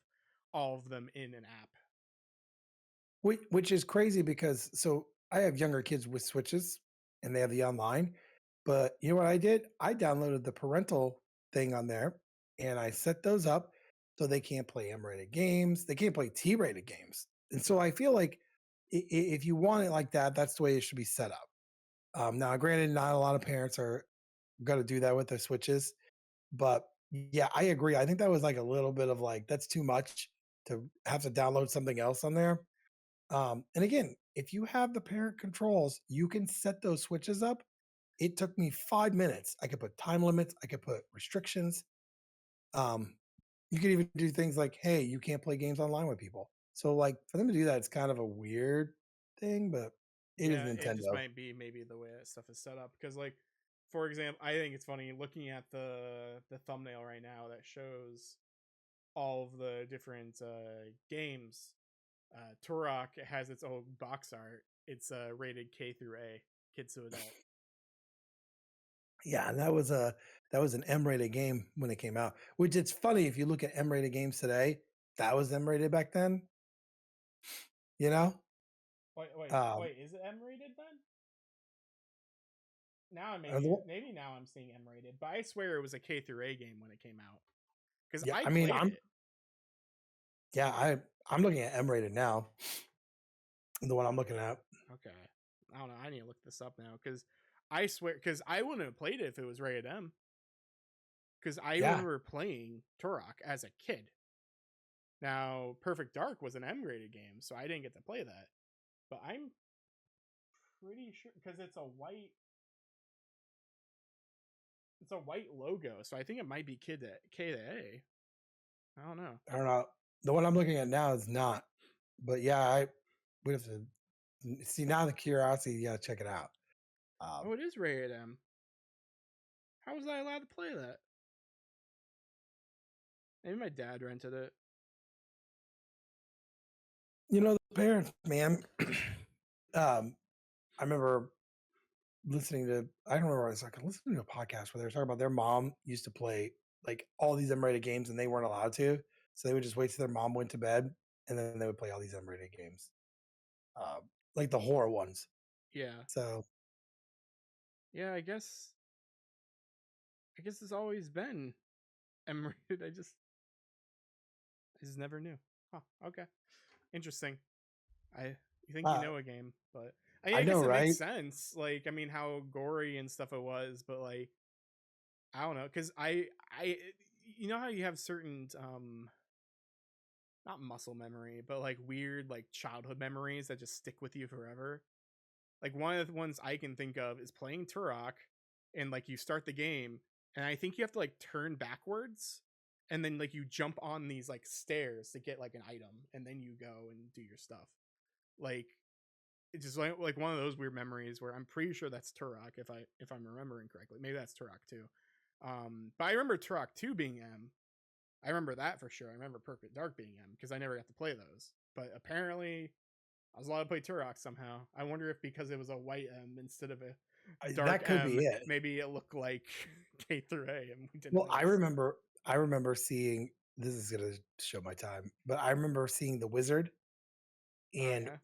B: all of them in an app.
A: which is crazy because so I have younger kids with Switches and they have the online. But you know what I did? I downloaded the parental thing on there and I set those up so they can't play M-rated games. They can't play T-rated games. And so I feel like if you want it like that, that's the way it should be set up. Now, granted, not a lot of parents are going to do that with their Switches, but yeah, I agree. I think that was like a little bit of like, that's too much to have to download something else on there. And again, if you have the parent controls, you can set those switches up. It took me 5 minutes. I could put time limits, I could put restrictions. Um, you could even do things like, hey, you can't play games online with people. So, like, for them to do that, it's kind of a weird thing, but it is
B: Yeah, it just
A: Nintendo.
B: might be maybe the way that stuff is set up. Because like, for example, I think it's funny looking at the thumbnail right now that shows all of the different games. Turok has its own box art. It's rated K through A, kids to adult.
A: Yeah, and that was an M-rated game when it came out. Which it's funny if you look at M-rated games today, that was M-rated back then. You know, um,
B: Wait. Is it M rated then? Now I
A: or the-
B: maybe now I'm seeing M rated, but I swear it was a K through A game when it came out because
A: yeah,
B: I
A: I mean,
B: played it.
A: I'm looking at M-rated now. The one I'm looking at.
B: Okay, I don't know. I need to look this up now because I swear because I wouldn't have played it if it was rated M. Because I
A: Yeah,
B: remember playing Turok as a kid. Now, Perfect Dark was an M graded game, so I didn't get to play that. But I'm pretty sure because it's a white logo, so I think it might be K to A. I don't know.
A: I don't know. The one I'm looking at now is not. But yeah, I we have to see now the curiosity. You got to check it out. Um,
B: Oh, it is rated M. How was I allowed to play that? Maybe my dad rented it.
A: the parents, man. I remember listening to. I don't remember what it's like. Listening to a podcast where they were talking about their mom used to play like all these M-rated games and they weren't allowed to, so they would just wait till their mom went to bed and then they would play all these M-rated games, um, like the horror ones.
B: Yeah,
A: So
B: yeah. I guess I guess it's always been M-rated. I just never knew. Huh. Okay. Interesting. You think you
A: Uh,
B: know a game, but I
A: I
B: guess
A: know,
B: it makes
A: right?
B: sense. Like, I mean, how gory and stuff it was, but like, I don't know, because you know how you have certain not muscle memory, but like weird like childhood memories that just stick with you forever. Like one of the ones I can think of is playing Turok, and like you start the game, and I think you have to like turn backwards, and then like you jump on these like stairs to get like an item, and then you go and do your stuff. Like it's just like one of those weird memories where I'm pretty sure that's Turok if I'm remembering correctly. Maybe that's Turok 2. But I remember Turok 2 being M. I remember that for sure. I remember Perfect Dark being M because I never got to play those. But apparently I was allowed to play Turok somehow. I wonder if because it was a white M instead of a dark
A: That could
B: M,
A: be it.
B: maybe it looked like K through A and we didn't
A: Well,
B: notice.
A: I remember seeing this is gonna show my time, but I remember seeing The Wizard
B: Oh
A: and
B: yeah?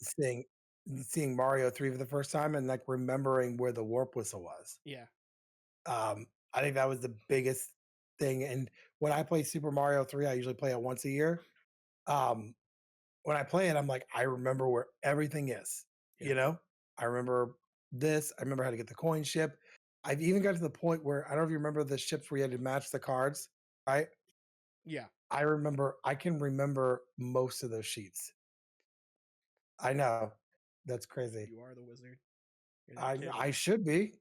A: seeing Mario 3 for the first time and like remembering where the warp whistle was.
B: Yeah.
A: I think that was the biggest thing. And when I play Super Mario 3, I usually play it once a year. Um, when I play it, I'm like, I remember where everything is.
B: Yeah.
A: You know, I remember this. I remember how to get the coin ship. I've even got to the point where I don't know if you remember the ships where you had to match the cards, right?
B: Yeah.
A: I can remember most of those sheets. I know. That's crazy.
B: You are the wizard. You're that kid.
A: I should be.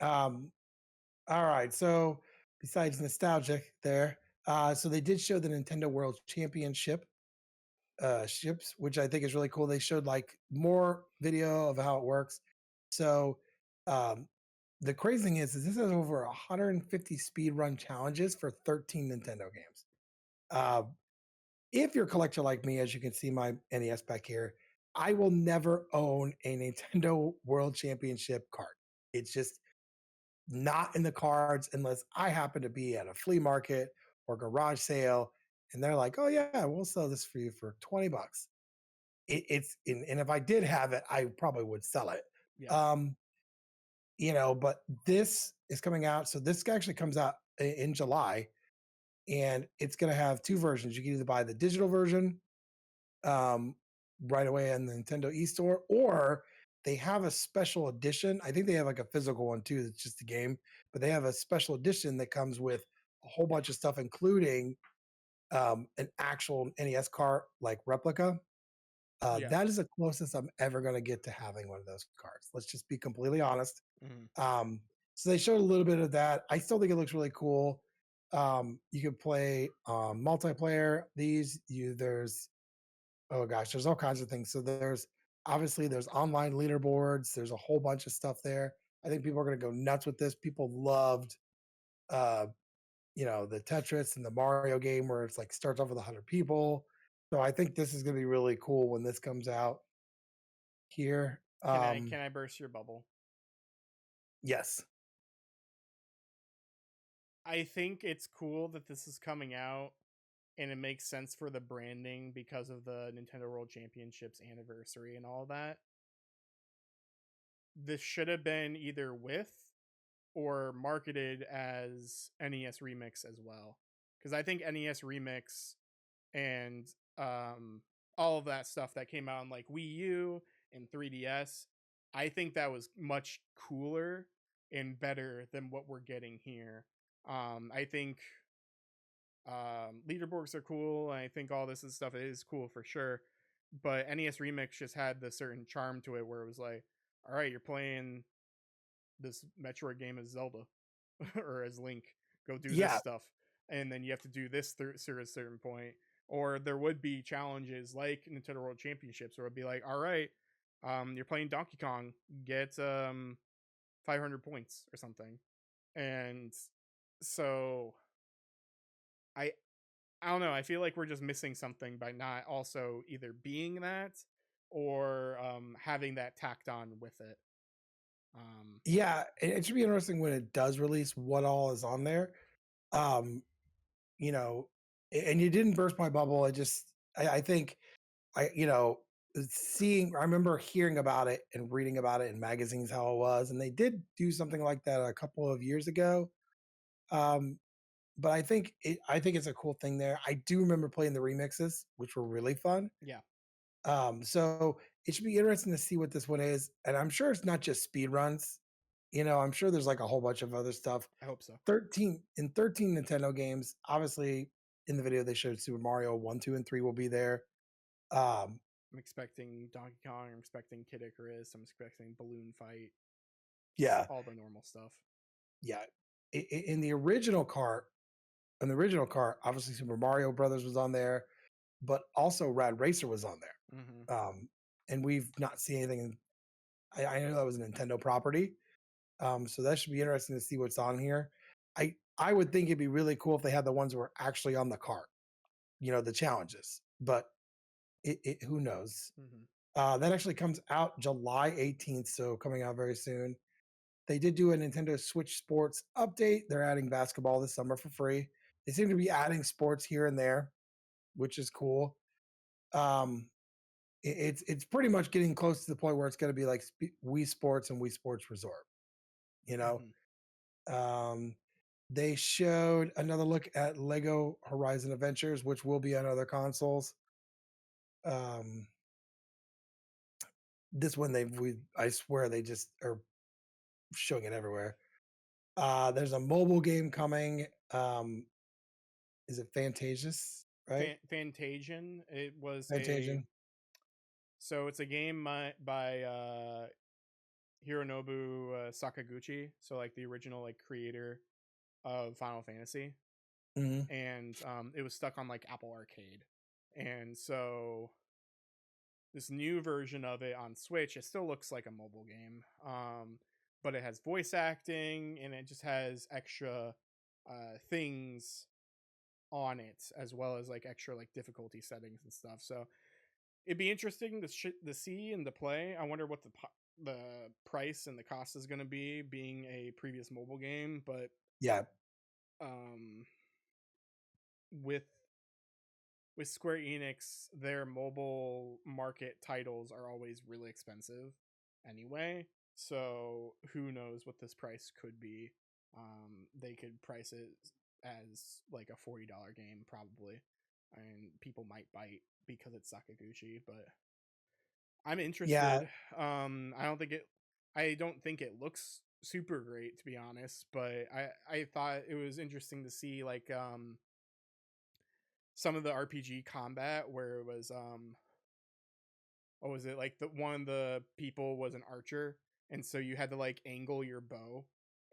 A: Um, all right. So besides nostalgic there, so they did show the Nintendo World Championship ships, which I think is really cool. They showed like more video of how it works. So um, the crazy thing is this has over 150 speed run challenges for 13 Nintendo games. Uh, if you're a collector like me, as you can see my NES back here, I will never own a Nintendo World Championship card. It's just not in the cards unless I happen to be at a flea market or garage sale and they're like, "Oh yeah, we'll sell this for you for 20 bucks." And if I did have it, I probably would sell it.
B: Yeah.
A: Um, but this is coming out. So this actually comes out in July, and it's going to have two versions. You can either buy the digital version um, right away on the Nintendo eStore, or they have a special edition. I think they have like a physical one too. That's just a game, but they have a special edition that comes with a whole bunch of stuff, including an actual NES car like replica.
B: Yeah.
A: That is the closest I'm ever going to get to having one of those cards. Let's just be completely honest.
B: Mm-hmm.
A: Um, so they showed a little bit of that. I still think it looks really cool. You can play multiplayer. There's oh gosh, there's all kinds of things. So there's online leaderboards. There's a whole bunch of stuff there. I think people are going to go nuts with this. People loved, uh, the Tetris and the Mario game where it's like starts off with 100 people. So I think this is going to be really cool when this comes out here.
B: Can I burst your bubble?
A: Yes.
B: I think it's cool that this is coming out and it makes sense for the branding because of the Nintendo World Championships anniversary and all that. This should have been either with or marketed as NES Remix as well. Because I think NES Remix and all of that stuff that came out on like Wii U and 3DS, I think that was much cooler and better than what we're getting here. I think leaderboards are cool. I think all this stuff is cool for sure. But NES Remix just had the certain charm to it where it was like, all right, you're playing this Metroid game as Zelda or as Link. Go do this
A: Yeah.
B: stuff, and then you have to do this through a certain point. Or there would be challenges like Nintendo World Championships, where it'd be like, all right, you're playing Donkey Kong, get 500 points or something, and so I I don't know. I feel like we're just missing something by not also either being that or having that tacked on with it. Um,
A: Yeah. It should be interesting when it does release what all is on there. Um, you know, and you didn't burst my bubble. I think I, I remember hearing about it and reading about it in magazines how it was, and they did do something like that a couple of years ago. Um, but I think it's a cool thing there. I do remember playing the remixes, which were really fun.
B: Yeah,
A: So it should be interesting to see what this one is, and I'm sure it's not just speed runs. I'm sure there's like a whole bunch of other stuff.
B: I hope so.
A: 13 Nintendo games. Obviously, in the video they showed Super Mario 1, 2, and 3 will be there. Um,
B: I'm expecting Donkey Kong. I'm expecting Kid Icarus. I'm expecting Balloon Fight. Just
A: yeah,
B: all the normal stuff.
A: yeah. In the original cart, obviously Super Mario Brothers was on there, but also Rad Racer was on
B: Hmm.
A: there. And we've not seen anything. I know that was a Nintendo property, so that should be interesting to see what's on here. I would think it'd be really cool if they had the ones that were actually on the cart, the challenges. But who knows?
B: Hmm.
A: That actually comes out July 18th, so coming out very soon. They did do a Nintendo Switch Sports update. They're adding basketball this summer for free. They seem to be adding sports here and there, which is cool. Um, it's pretty much getting close to the point where it's going to be like Wii Sports and Wii Sports Resort. You know,
B: Hmm.
A: um, they showed another look at Lego Horizon Adventures, which will be on other consoles. Um, this one I swear they just are showing it everywhere. There's a mobile game coming. Is it Fantasius? Right?
B: Fantasian. It was a
A: Fantasian.
B: so it's a game by Hironobu Sakaguchi. So like the original like creator of Final Fantasy,
A: Hmm.
B: and it was stuck on like Apple Arcade, and so this new version of it on Switch, it still looks like a mobile game, but it has voice acting and it just has extra things on it as well as like extra like difficulty settings and stuff. So it'd be interesting to see and to play. I wonder what the price and the cost is going to be, being a previous mobile game, but
A: Yeah,
B: um, with Square Enix, their mobile market titles are always really expensive anyway. So who knows what this price could be? They could price it as like a $40 game probably, and people might bite because it's Sakaguchi. But I'm
A: yeah,
B: interested. I don't think it looks super great, to be honest. But I thought it was interesting to see like some of the RPG combat where it was what was it, like the one of the people was an archer, and so you had to like angle your bow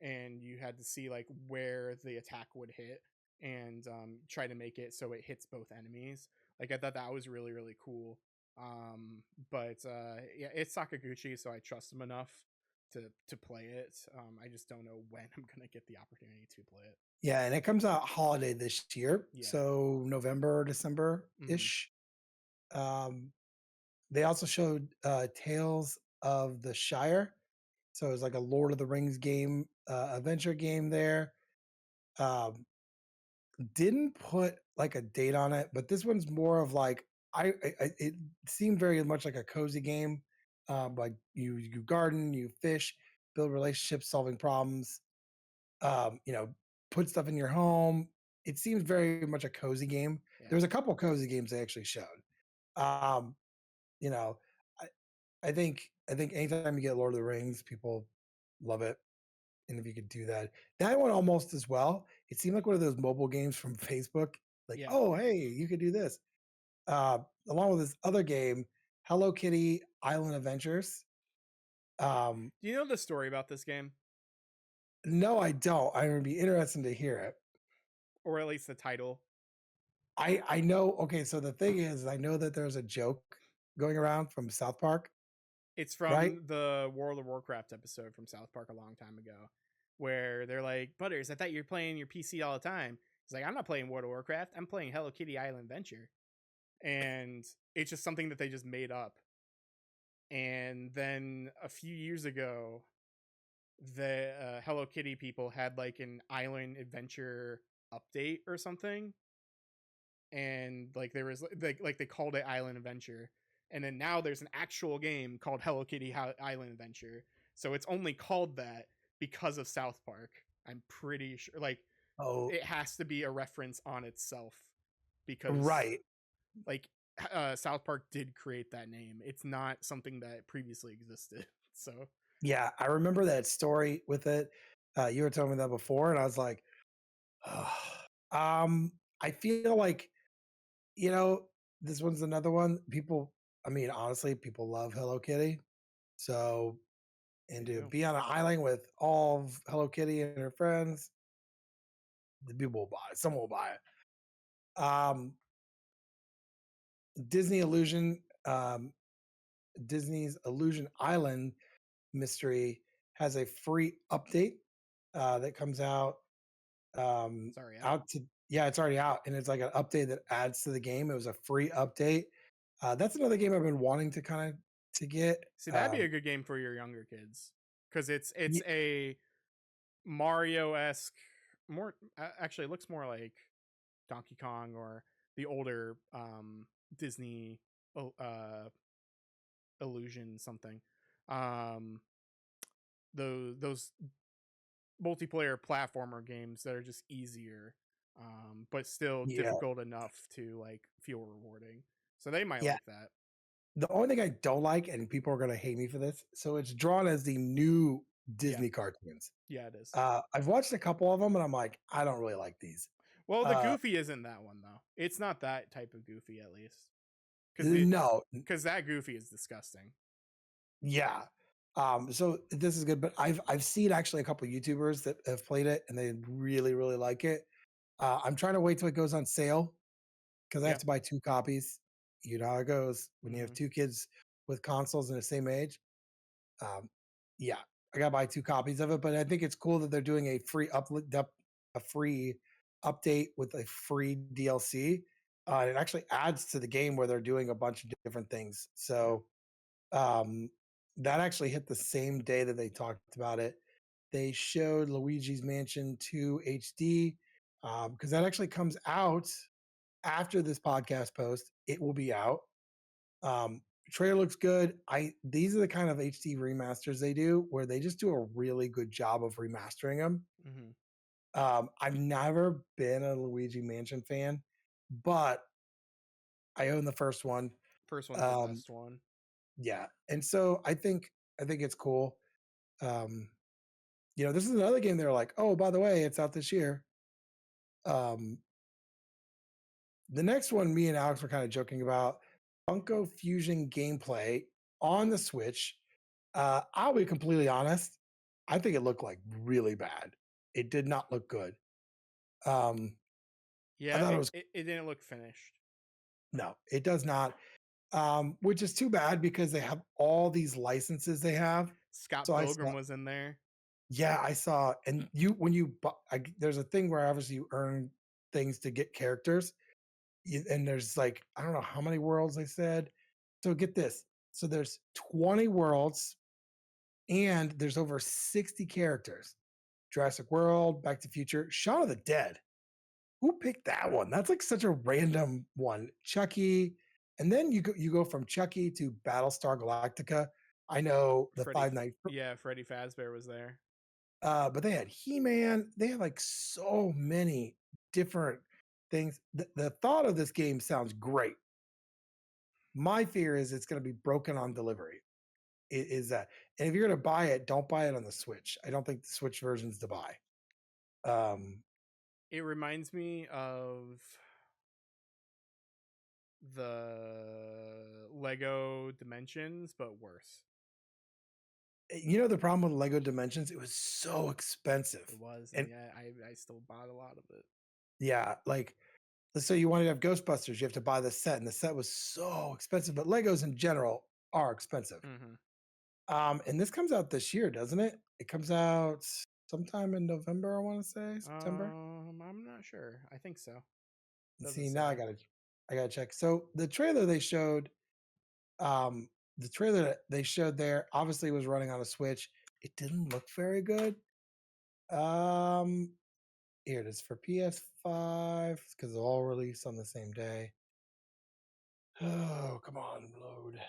B: and you had to see like where the attack would hit, and try to make it so it hits both enemies. Like I thought that was really really cool. But yeah, it's Sakaguchi, so I trust him enough to play it. I just don't know when I'm gonna get the opportunity to play it.
A: yeah, and it comes out holiday this year,
B: Yeah.
A: so November, December
B: Hmm.
A: ish. Um, they also showed Tales of the Shire, so it's like a Lord of the Rings game, adventure game there. Um, didn't put like a date on it, but this one's more of like it seemed very much like a cozy game. Like you garden, you fish, build relationships, solving problems. You know, put stuff in your home. It seems very much a cozy game.
B: Yeah.
A: There was a couple cozy games they actually showed. Um, you know, I, I think anytime you get Lord of the Rings, people love it. And if you could do that, that one almost as well. It seemed like one of those mobile games from Facebook. Like,
B: Yeah.
A: oh, hey, you could do this. Uh, Along with this other game, Hello Kitty Island Adventures. Um,
B: Do you know the story about this game,
A: no, I don't. I would be interested to hear it.
B: or at least the title?
A: I know. Okay, so the thing is, I know that there's a joke going around from South Park,
B: It's
A: right?
B: from the World of Warcraft episode from South Park a long time ago, where they're like, "Butters, I thought you were playing your PC all the time." He's like, "I'm not playing World of Warcraft. I'm playing Hello Kitty Island Adventure," and it's just something that they just made up. And then a few years ago, the Hello Kitty people had like an island adventure update or something, and like there was like they called it Island Adventure, and then now there's an actual game called Hello Kitty Island Adventure. So it's only called that because of South Park. I'm pretty sure. Like
A: Oh,
B: it has to be a reference on itself because
A: right.
B: like South Park did create that name. It's not something that previously existed. So
A: Yeah, I remember that story with it. You were telling me that before, and I was like, "Ugh." I feel like, you know, this one's another one. People, I mean, honestly, people love Hello Kitty. So, and
B: they
A: to
B: do.
A: be on an island with all of Hello Kitty and her friends, the people will buy it. Someone will buy it. Disney Illusion, Disney's Illusion Island mystery has a free update that comes
B: Sorry, out.
A: out to yeah, it's already out, and it's like an update that adds to the game. It was a free update. That's another game I've been wanting to kind of to get.
B: See, that'd be a good game for your younger kids because it's
A: Ye-
B: a Mario esque. More actually, it looks more like Donkey Kong or the older Disney uh, Illusion something. Um, those multiplayer platformer games that are just easier, but still
A: yeah,
B: difficult enough to like feel rewarding. So they might
A: yeah.
B: like that.
A: The only thing I don't like, and people are gonna hate me for this, so it's drawn as the new
B: Yeah,
A: Disney cartoons.
B: yeah, it is.
A: I've watched a couple of them, and I'm like, I don't really like these.
B: Well, the
A: Uh,
B: Goofy isn't that one though. It's not that type of Goofy, at least, because the
A: no,
B: because that Goofy is disgusting.
A: yeah. So this is good, but I've seen actually a couple YouTubers that have played it, and they really really like it. I'm trying to wait till it goes on sale because I have
B: Yeah.
A: to buy 2 copies. You know how it goes when you have
B: Hmm.
A: 2 kids with consoles in the same age. Um, yeah, I gotta buy 2 copies of it, but I think it's cool that they're doing a free update with a free DLC. It actually adds to the game where they're doing a bunch of different things.
B: Yeah.
A: So um, that actually hit the same day that they talked about it. They showed Luigi's Mansion 2 HD because that actually comes out after this podcast post. It will be out. Um, Trailer looks good. I These are the kind of HD remasters they do where they just do a really good job of remastering them.
B: Hmm.
A: I've never been a Luigi Mansion fan, but I own the first one.
B: First one's the
A: Um,
B: best one.
A: yeah, and so I think it's cool. Um, this is another game they're like, oh, by the way, it's out this year. Um, the next one, me and Alex were kind of joking about Funko Fusion gameplay on the Switch. I'll be completely honest. I think it looked like really bad. It did not look good. Um, I
B: Yeah,
A: thought it was
B: it didn't look finished.
A: no, it does not. Which is too bad because they have all these licenses they have.
B: Scott
A: So I
B: Pilgrim
A: saw,
B: was in there.
A: yeah, I saw, and there's a thing where obviously you earn things to get characters, and there's like I don't know how many worlds they said. So get this. So there's 20 worlds, and there's over 60 characters. Jurassic World, Back to the Future, Shaun of the Dead. Who picked that one? That's like such a random one. Chucky, and then you go from Chucky to Battlestar Galactica. I know the
B: Freddie,
A: Five Nights,
B: yeah, Freddie Fazbear was there.
A: but they had He Man. They had like so many different things. The thought of this game sounds great. My fear is it's going to be broken on delivery. Is that? And if you're going to buy it, don't buy it on the Switch. I don't think the Switch version's to buy. Um,
B: It reminds me of the Lego Dimensions, but worse.
A: the problem with Lego Dimensions, it was so expensive.
B: It was, and
A: And
B: yeah, I still bought a lot of it.
A: yeah, like let's say you wanted to have Ghostbusters, you have to buy the set, and the set was so expensive. But Legos in general are expensive.
B: Hmm.
A: And this comes out this year, doesn't it? It comes out sometime in November, I want to say, September.
B: I'm not sure. I think so. Doesn't
A: See, now
B: say.
A: I gotta check. So um, the trailer that they showed there obviously was running on a Switch. It didn't look very good. Um, Here it is for PS5 because they're all released on the same day. Oh, come on, load.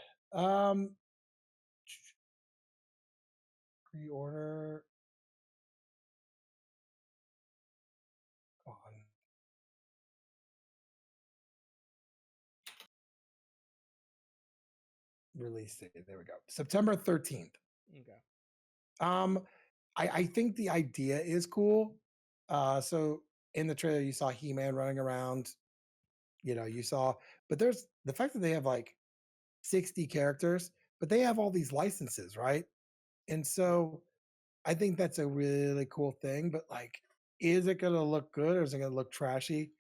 A: Pre-order. release date. There we go. September 13th.
B: Okay.
A: Um, I think the idea is cool. So in the trailer, you saw He-Man running around. You saw, but there's the fact that they have like 60 characters, but they have all these licenses, right? And so I think that's a really cool thing. But like, is it going to look good or is it going to look trashy?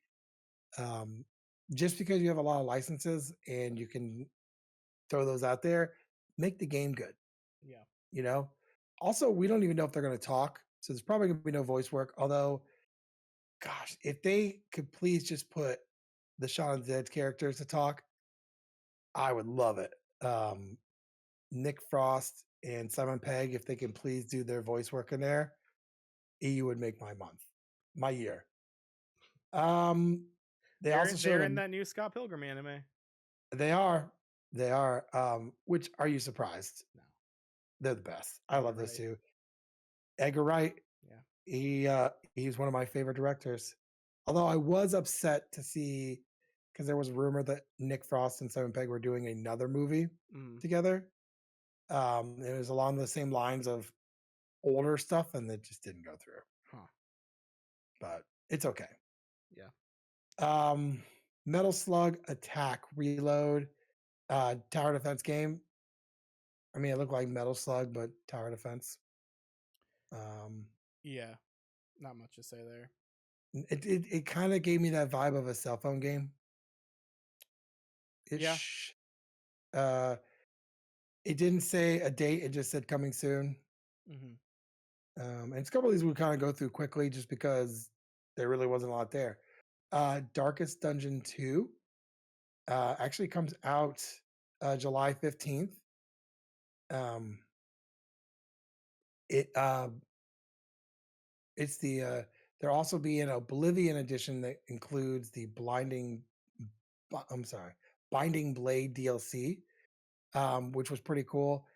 A: Um, just because you have a lot of licenses and you can throw those out there, make the game good.
B: Yeah.
A: You know. Also, we don't even know if they're going to talk, so there's probably going to be no voice work. Although, gosh, if they could please just put the Shaun of the Dead characters to talk, I would love it. Nick Frost and Simon Pegg, if they can please do their voice work in there, you would make my month, my year. Um, they also
B: They're
A: showed
B: in that new Scott Pilgrim anime.
A: they are they are. Which are you surprised?
B: No.
A: They're the best. I
B: Edgar
A: love those
B: Wright.
A: two. Edgar Wright,
B: Yeah.
A: he's one of my favorite directors. Although I was upset to see because there was a rumor that Nick Frost and Simon Pegg were doing another movie
B: Mm.
A: together. It was along the same lines of older stuff, and it just didn't go through.
B: Huh.
A: But it's okay.
B: Yeah.
A: Metal Slug Attack Reload, tower defense game. I mean, it looked like Metal Slug, but tower defense.
B: Yeah. Not much to say there.
A: It kind of gave me that vibe of a cell phone game.
B: Yeah.
A: Ish. It didn't say a date; it just said coming soon.
B: Mm-hmm.
A: And it's a couple of these we kind of go through quickly, just because there really wasn't a lot there. Darkest Dungeon 2 actually comes out July 15th. It it's there'll also be an Oblivion edition that includes the I'm sorry, Binding Blade DLC, which was pretty cool.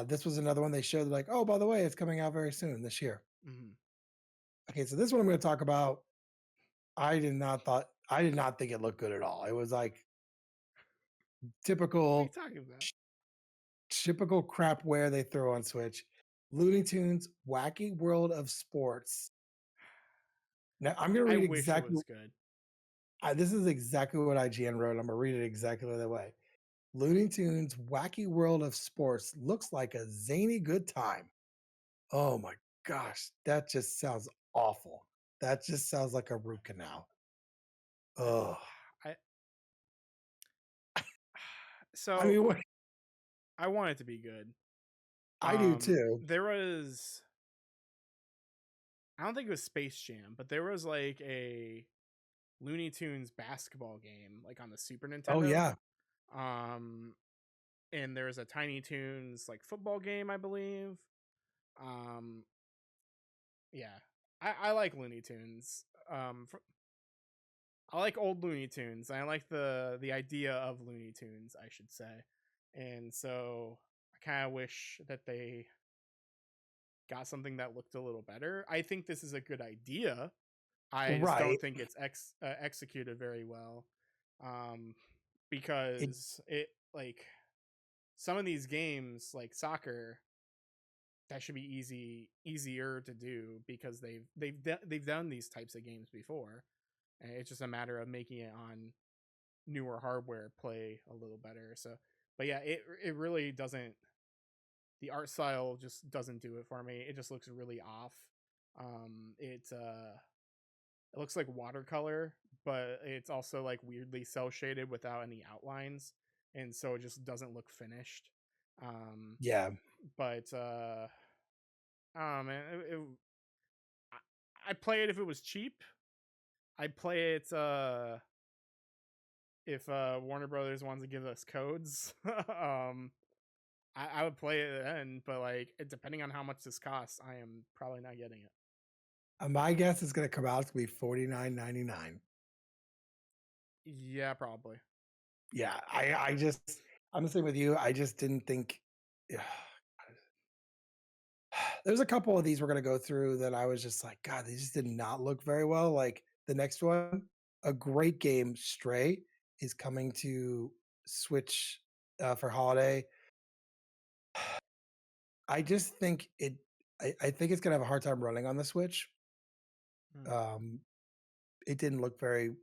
A: This was another one they showed, like, oh, by the way, it's coming out very soon this year.
B: Mm-hmm.
A: Okay, so this one I'm going to talk about. I did not think it looked good at all. It was like
B: What are you
A: typical
B: talking about?
A: typical crapware they throw on Switch. Looney Tunes Wacky World of Sports. Now I'm going to
B: I
A: read
B: wish it
A: exactly.
B: was good.
A: This is exactly what IGN wrote. I'm going to read it exactly that way. Looney Tunes Wacky World of Sports looks like a zany good time. Oh my gosh, that just sounds awful. That just sounds like a root canal. Oh,
B: I
A: I
B: so
A: mean, what
B: I want it to be good.
A: I do too.
B: There was, I don't think it was Space Jam, but there was like a Looney Tunes basketball game like on the Super
A: Oh
B: Nintendo.
A: yeah,
B: Um and there was a Tiny Toons like football game, I believe. Um yeah. I like Looney Tunes. I like old Looney Tunes. I like the idea of Looney Tunes, I should say. And so I kind of wish that they got something that looked a little better. I think this is a good idea. I just
A: right.
B: don't think it's executed very well. Um,
A: It,
B: because it like some of these games like soccer that should be easier to do because they've done these types of games before, and it's just a matter of making it on newer hardware play a little better. So, but yeah, it really doesn't. The art style just doesn't do it for me. It just looks really off. It looks like watercolor, but it's also like weirdly cell shaded without any outlines, and so it just doesn't look finished. Um,
A: yeah,
B: but oh man, I'd play it if it was cheap. I'd play it if Warner Brothers wanted to give us codes. I would play it then, but like depending on how much this costs, I am probably not getting it.
A: my guess is going to come out to be $49.99.
B: Yeah, probably.
A: Yeah, I'm the same with you. I just didn't think. Yeah. There's a couple of these we're gonna go through that I was just like, God, they just did not look very well. Like the next one, a great game, Stray, is coming to Switch for holiday. I just think I think it's gonna have a hard time running on the Switch.
B: Mm,
A: Um, it didn't look very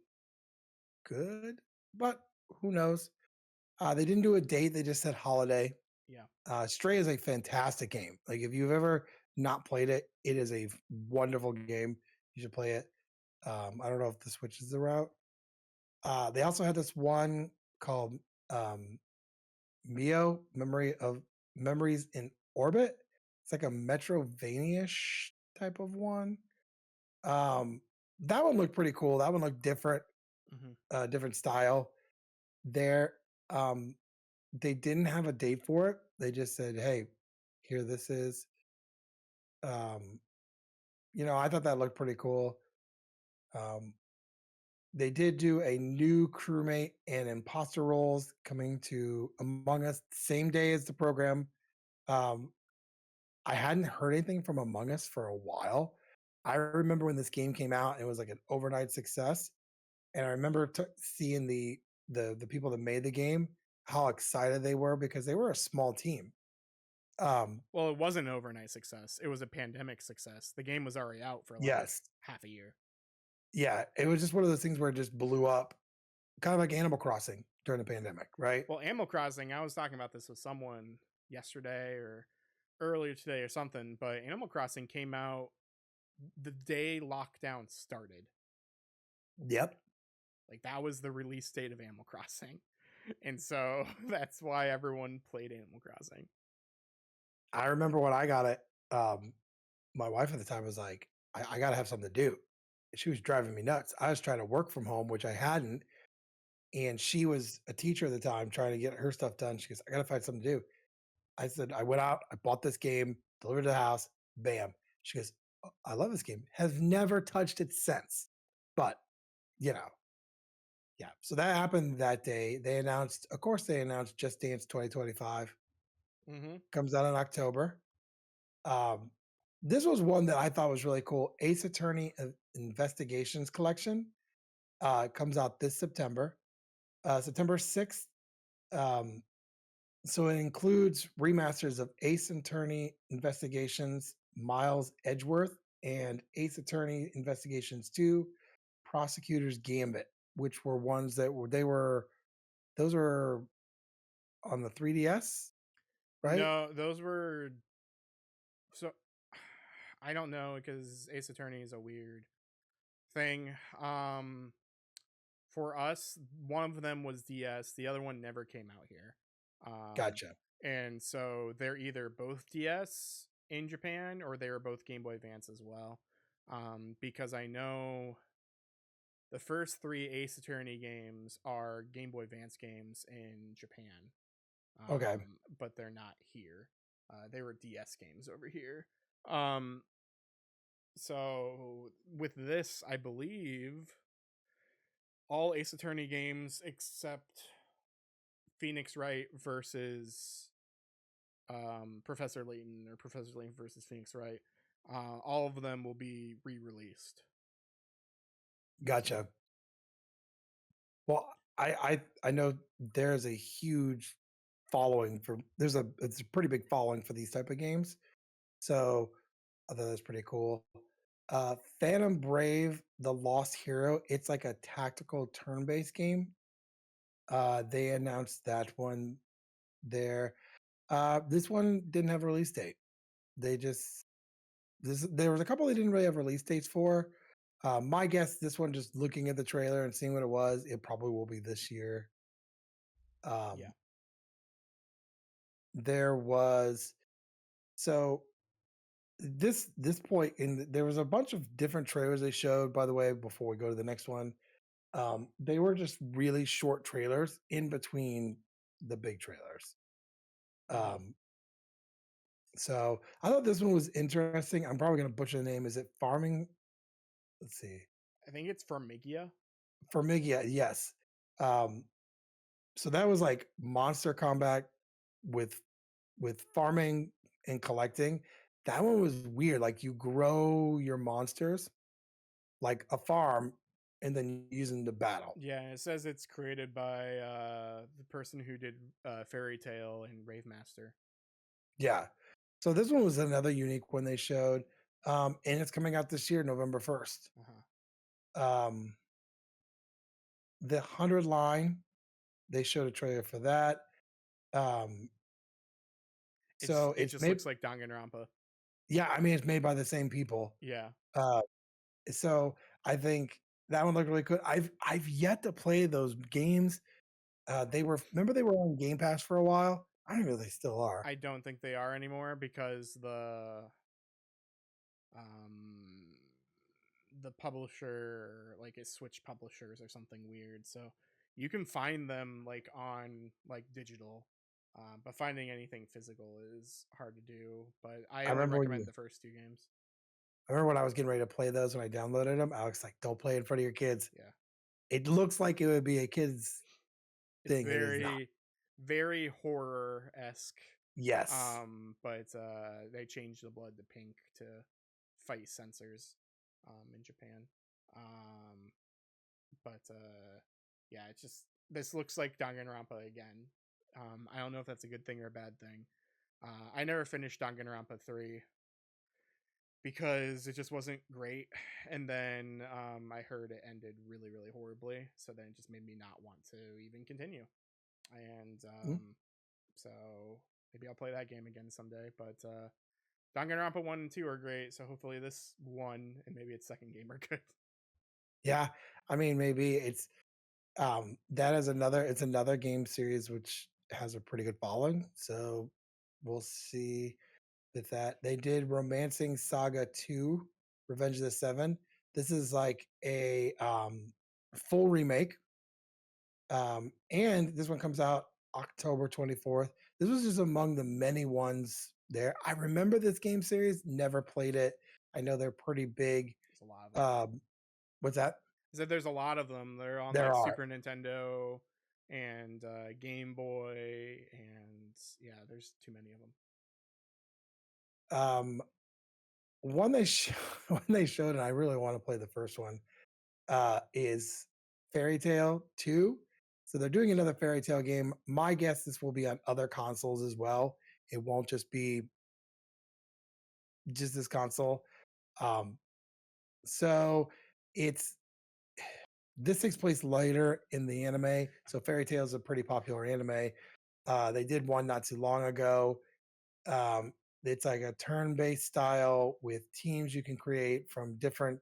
A: good, but who knows? They didn't do a date, they just said holiday.
B: yeah.
A: Stray is a fantastic game. Like if you've ever not played it, it is a wonderful game. You should play it. I don't know if the Switch is the route. They also had this one called um, Mio Memories in Orbit. It's like a Metrovania-ish type of one. Um, that one looked pretty cool. That one looked different,
B: Hmm.
A: different style. There, um, they didn't have a date for it. They just said, "Hey, here this is." Um, I thought that looked pretty cool. Um, they did do a new crewmate and imposter roles coming to Among Us same day as the program. Um, I hadn't heard anything from Among Us for a while. I remember when this game came out, it was like an overnight success, and I remember seeing the people that made the game how excited they were because they were a small team. Um,
B: Well, it wasn't an overnight success. It was a pandemic success. The game was already out for like
A: yes,
B: half a year.
A: yeah, it was just one of those things where it just blew up, kind of like Animal Crossing during the pandemic, right?
B: Well, Animal Crossing, I was talking about this with someone yesterday or earlier today or something, but Animal Crossing came out the day lockdown started.
A: Yep,
B: Like that was the release date of Animal Crossing. And so that's why everyone played Animal Crossing.
A: I remember when I got it. Um, my wife at the time was like, I got to have something to do. She was driving me nuts. I was trying to work from home, which I hadn't. And she was a teacher at the time trying to get her stuff done. She goes, I got to find something to do. I said, I went out, I bought this game, delivered to the house, bam. She goes, "Oh, I love this game. Have never touched it since. But, you know, yeah. So that happened that day. Of course, they announced Just Dance 2025
B: Mm-hmm.
A: comes out in October. Um, this was one that I thought was really cool. Ace Attorney Investigations Collection comes out this September, September 6th. Um, so it includes remasters of Ace Attorney Investigations, Miles Edgeworth, and Ace Attorney Investigations 2, Prosecutor's Gambit, which were ones that those were on the 3DS, right?
B: No, those were so I don't know because Ace Attorney is a weird thing. For us, one of them was DS, the other one never came out here. Um,
A: Gotcha.
B: and so they're either both DS in Japan or they were both Game Boy Advance as well. Because I know the first three Ace Attorney games are Game Boy Advance games in Japan,
A: Okay.
B: but they're not here. They were DS games over here. Um, so with this, I believe all Ace Attorney games except Phoenix Wright versus Professor Layton or Professor Layton versus Phoenix Wright. All of them will be re-released.
A: Gotcha. Well, I know there's a huge following for it's a pretty big following for these type of games. So I thought that's pretty cool. Phantom Brave, The Lost Hero, it's like a tactical turn-based game. They announced that one there. This one didn't have a release date. They just there was a couple they didn't really have release dates for. My guess, this one, just looking at the trailer and seeing what it was, it probably will be this year.
B: Yeah.
A: Um, there was so this point there was a bunch of different trailers they showed. By the way, before we go to the next one, they were just really short trailers in between the big trailers.
B: Mm-hmm.
A: Um, so I thought this one was interesting. I'm probably going to butcher the name. Is it Farming? Let's see.
B: I think it's Formiga.
A: Formiga, yes. Um, so that was like monster combat with farming and collecting. That one was weird. Like you grow your monsters like a farm and then you use them to battle.
B: Yeah, it says it's created by the person who did Fairy Tale and Rave Master.
A: Yeah. So this one was another unique one they showed, and it's coming out this year, November 1st.
B: Uh-huh.
A: Um, the 100 line, they showed a trailer for that. Um, so
B: It
A: it's
B: just
A: made,
B: looks like Danganronpa.
A: yeah, I mean, it's made by the same people.
B: Yeah.
A: Uh, so I think that one looked really good. I've yet to play those games. They were remember they were on Game Pass for a while. I don't know if they still are.
B: I don't think they are anymore because um the publisher like it switched publishers or something weird. So you can find them like on like digital. But finding anything physical is hard to do. But I
A: I
B: only
A: remember
B: recommend the first two games.
A: when I was getting ready to play those when I downloaded them. I was like, "Don't play in front of your kids."
B: Yeah.
A: It looks like it would be a kids
B: It's
A: thing. It is not.
B: very, very horror esque.
A: Yes.
B: But they changed the blood to pink to fight censors in Japan. Um, but yeah, it's just this looks like Danganronpa again. I don't know if that's a good thing or a bad thing. I never finished Danganronpa 3 because it just wasn't great, and then I heard it ended really, really horribly. So then it just made me not want to even continue. And
A: Mm.
B: so maybe I'll play that game again someday. But Danganronpa 1 and 2 are great, so hopefully this one and maybe its second game are good.
A: Yeah. I mean, maybe it's that is another it's another game series which has a pretty good following. So we'll see with that. They did Romancing Saga 2, Revenge of the Seven. This is like a full remake. And this one comes out October 24th. This was just among the many ones there. I remember this game series, never played it. I know they're pretty big.
B: There's a lot of them.
A: What's that?
B: I said there's a lot of them. They're on
A: There
B: like
A: are.
B: Super Nintendo and Game Boy, and yeah, there's too many of them.
A: Um, one they one they showed, and I really want to play the first one. Is Fairy Tale 2. So they're doing another Fairy Tale game. My guess this will be on other consoles as well. It won't just be just this console. Um, so it's this takes place later in the anime. So Fairy Tale is a pretty popular anime. They did one not too long ago. Um, it's like a turn-based style with teams you can create from different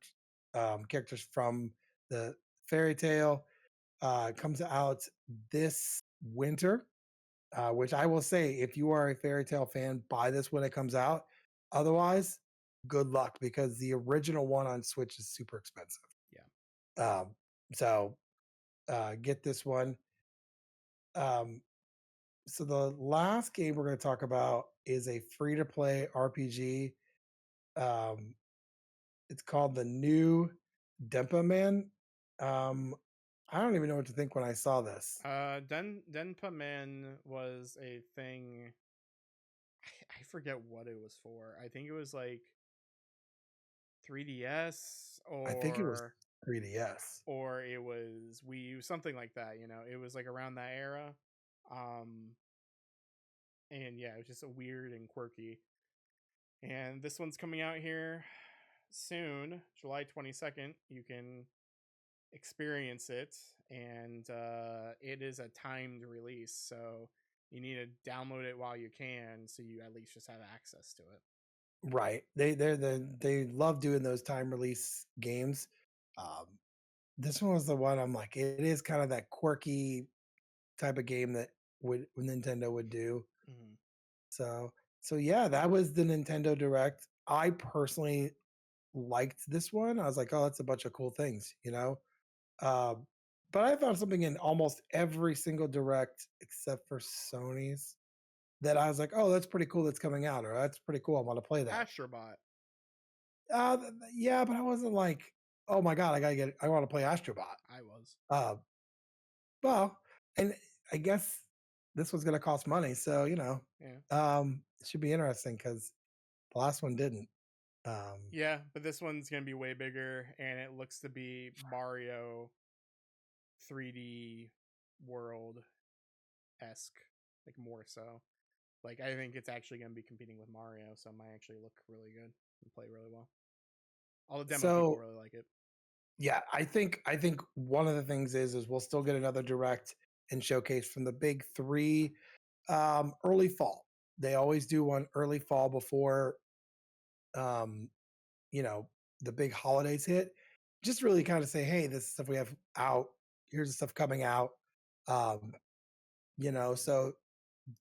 A: characters from the Fairy Tale. Comes out this winter, which I will say, if you are a Fairy Tale fan, buy this when it comes out. Otherwise, good luck because the original one on Switch is super expensive.
B: Yeah.
A: So get this one. Um, so the last game we're going to talk about is a free-to-play RPG. Um, it's called the New Dempa Man. I don't even know what to think when I saw this.
B: Denpa Man was a thing. I forget what it was for. I think it was like 3DS
A: I think it was 3DS.
B: or it was Wii U, something like that. You know, it was like around that era. Um, and yeah, it was just a weird and quirky. And this one's coming out here soon, July 22nd. You can experience it, and it is a timed release, so you need to download it while you can, so you at least just have access to it.
A: Right. They love doing those time release games. Um, this one was the one I'm like, it is kind of that quirky type of game that would Nintendo would do.
B: Mm-hmm.
A: So yeah, that was the Nintendo Direct. I personally liked this one. I was like, oh, that's a bunch of cool things, you know. Uh, but I found something in almost every single Direct except for Sony's that I was like, oh, that's pretty cool. That's coming out, or that's pretty cool. I want to play that.
B: Astrobot.
A: Yeah, but I wasn't like, oh my god, I want to play Astrobot.
B: I was.
A: Uh, well, and I guess this one's gonna cost money, so
B: Yeah.
A: it should be interesting because the last one didn't.
B: Yeah, but this one's gonna be way bigger, and it looks to be Mario 3D world esque, like more so. Like I think it's actually going to be competing with Mario, so it might actually look really good and play really well. All the demo people
A: So
B: really like it.
A: yeah, I think one of the things is we'll still get another direct and showcase from the big three early fall. They always do one early fall before um, you know, the big holidays hit. Just really kind of say, hey, this is stuff we have out. Here's the stuff coming out. Um, so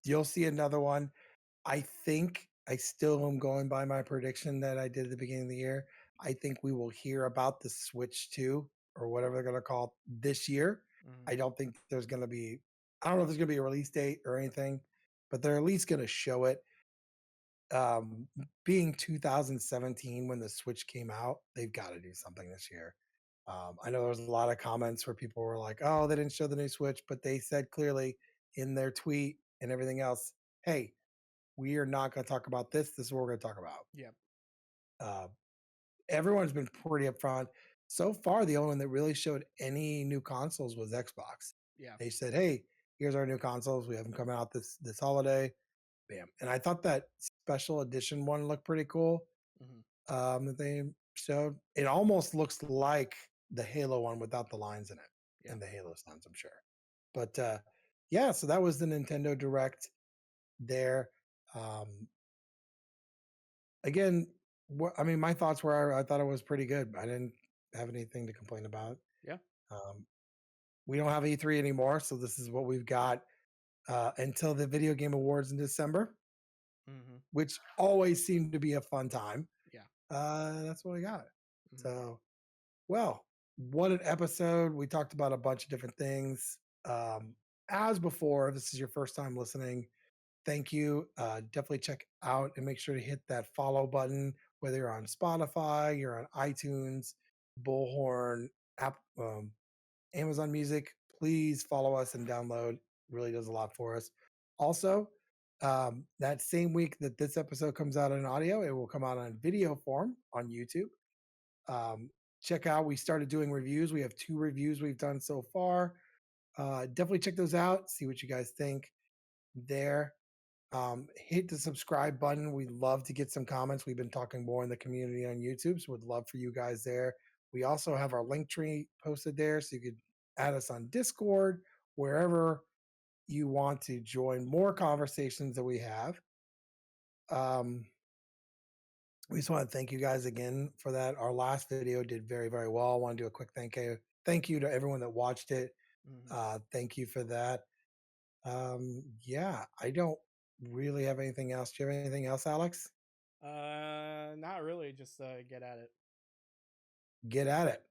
A: you'll see another one. I think I still am going by my prediction that I did at the beginning of the year. I think we will hear about the Switch 2 or whatever they're going to call it this year.
B: Mm-hmm.
A: I don't think there's going to be, I don't know if there's going to be a release date or anything, but they're at least going to show it. Um, Being 2017 when the Switch came out, they've got to do something this year. I know there was a lot of comments where people were like, "Oh, they didn't show the new Switch," but they said clearly in their tweet and everything else, "Hey, we are not going to talk about this. This is what we're going to talk about."
B: Yep.
A: Uh, Everyone's been pretty upfront. So far, the only one that really showed any new consoles was Xbox.
B: Yeah.
A: They said, "Hey, here's our new consoles. We have them coming out this holiday." Bam. And I thought that special edition one looked pretty cool.
B: Mm-hmm.
A: That they showed. It almost looks like the Halo one without the lines in it
B: Yeah.
A: and the Halo sounds, I'm sure. But yeah, so that was the Nintendo Direct there. Um, Again, I mean, my thoughts were I thought it was pretty good. I didn't have anything to complain about.
B: Yeah.
A: Um, we don't have E3 anymore, so this is what we've got until the Video Game Awards in December,
B: Mm-hmm.
A: which always seemed to be a fun time.
B: Yeah.
A: That's what we got.
B: Mm-hmm.
A: So, well, what an episode. We talked about a bunch of different things. As before, if this is your first time listening, thank you. Definitely check out and make sure to hit that follow button, whether you're on Spotify, you're on iTunes, Bullhorn, app, Amazon Music. Please follow us and download. It really does a lot for us. Also, that same week that this episode comes out in audio, it will come out on video form on YouTube. Um, Check out, we started doing reviews. We have 2 reviews we've done so far. Definitely check those out, see what you guys think there. Hit the subscribe button. We'd love to get some comments. We've been talking more in the community on YouTube, so would love for you guys there. We also have our link tree posted there, so you could add us on Discord, wherever you want to join more conversations that we have. Um, we just want to thank you guys again for that. Our last video did very, very well. I want to do a quick thank you. Thank you to everyone that watched it.
B: Mm-hmm.
A: Thank you for that. Yeah, I don't really have anything else. Do you have anything else, Alex?
B: Not really. Just get at it.
A: Get at it.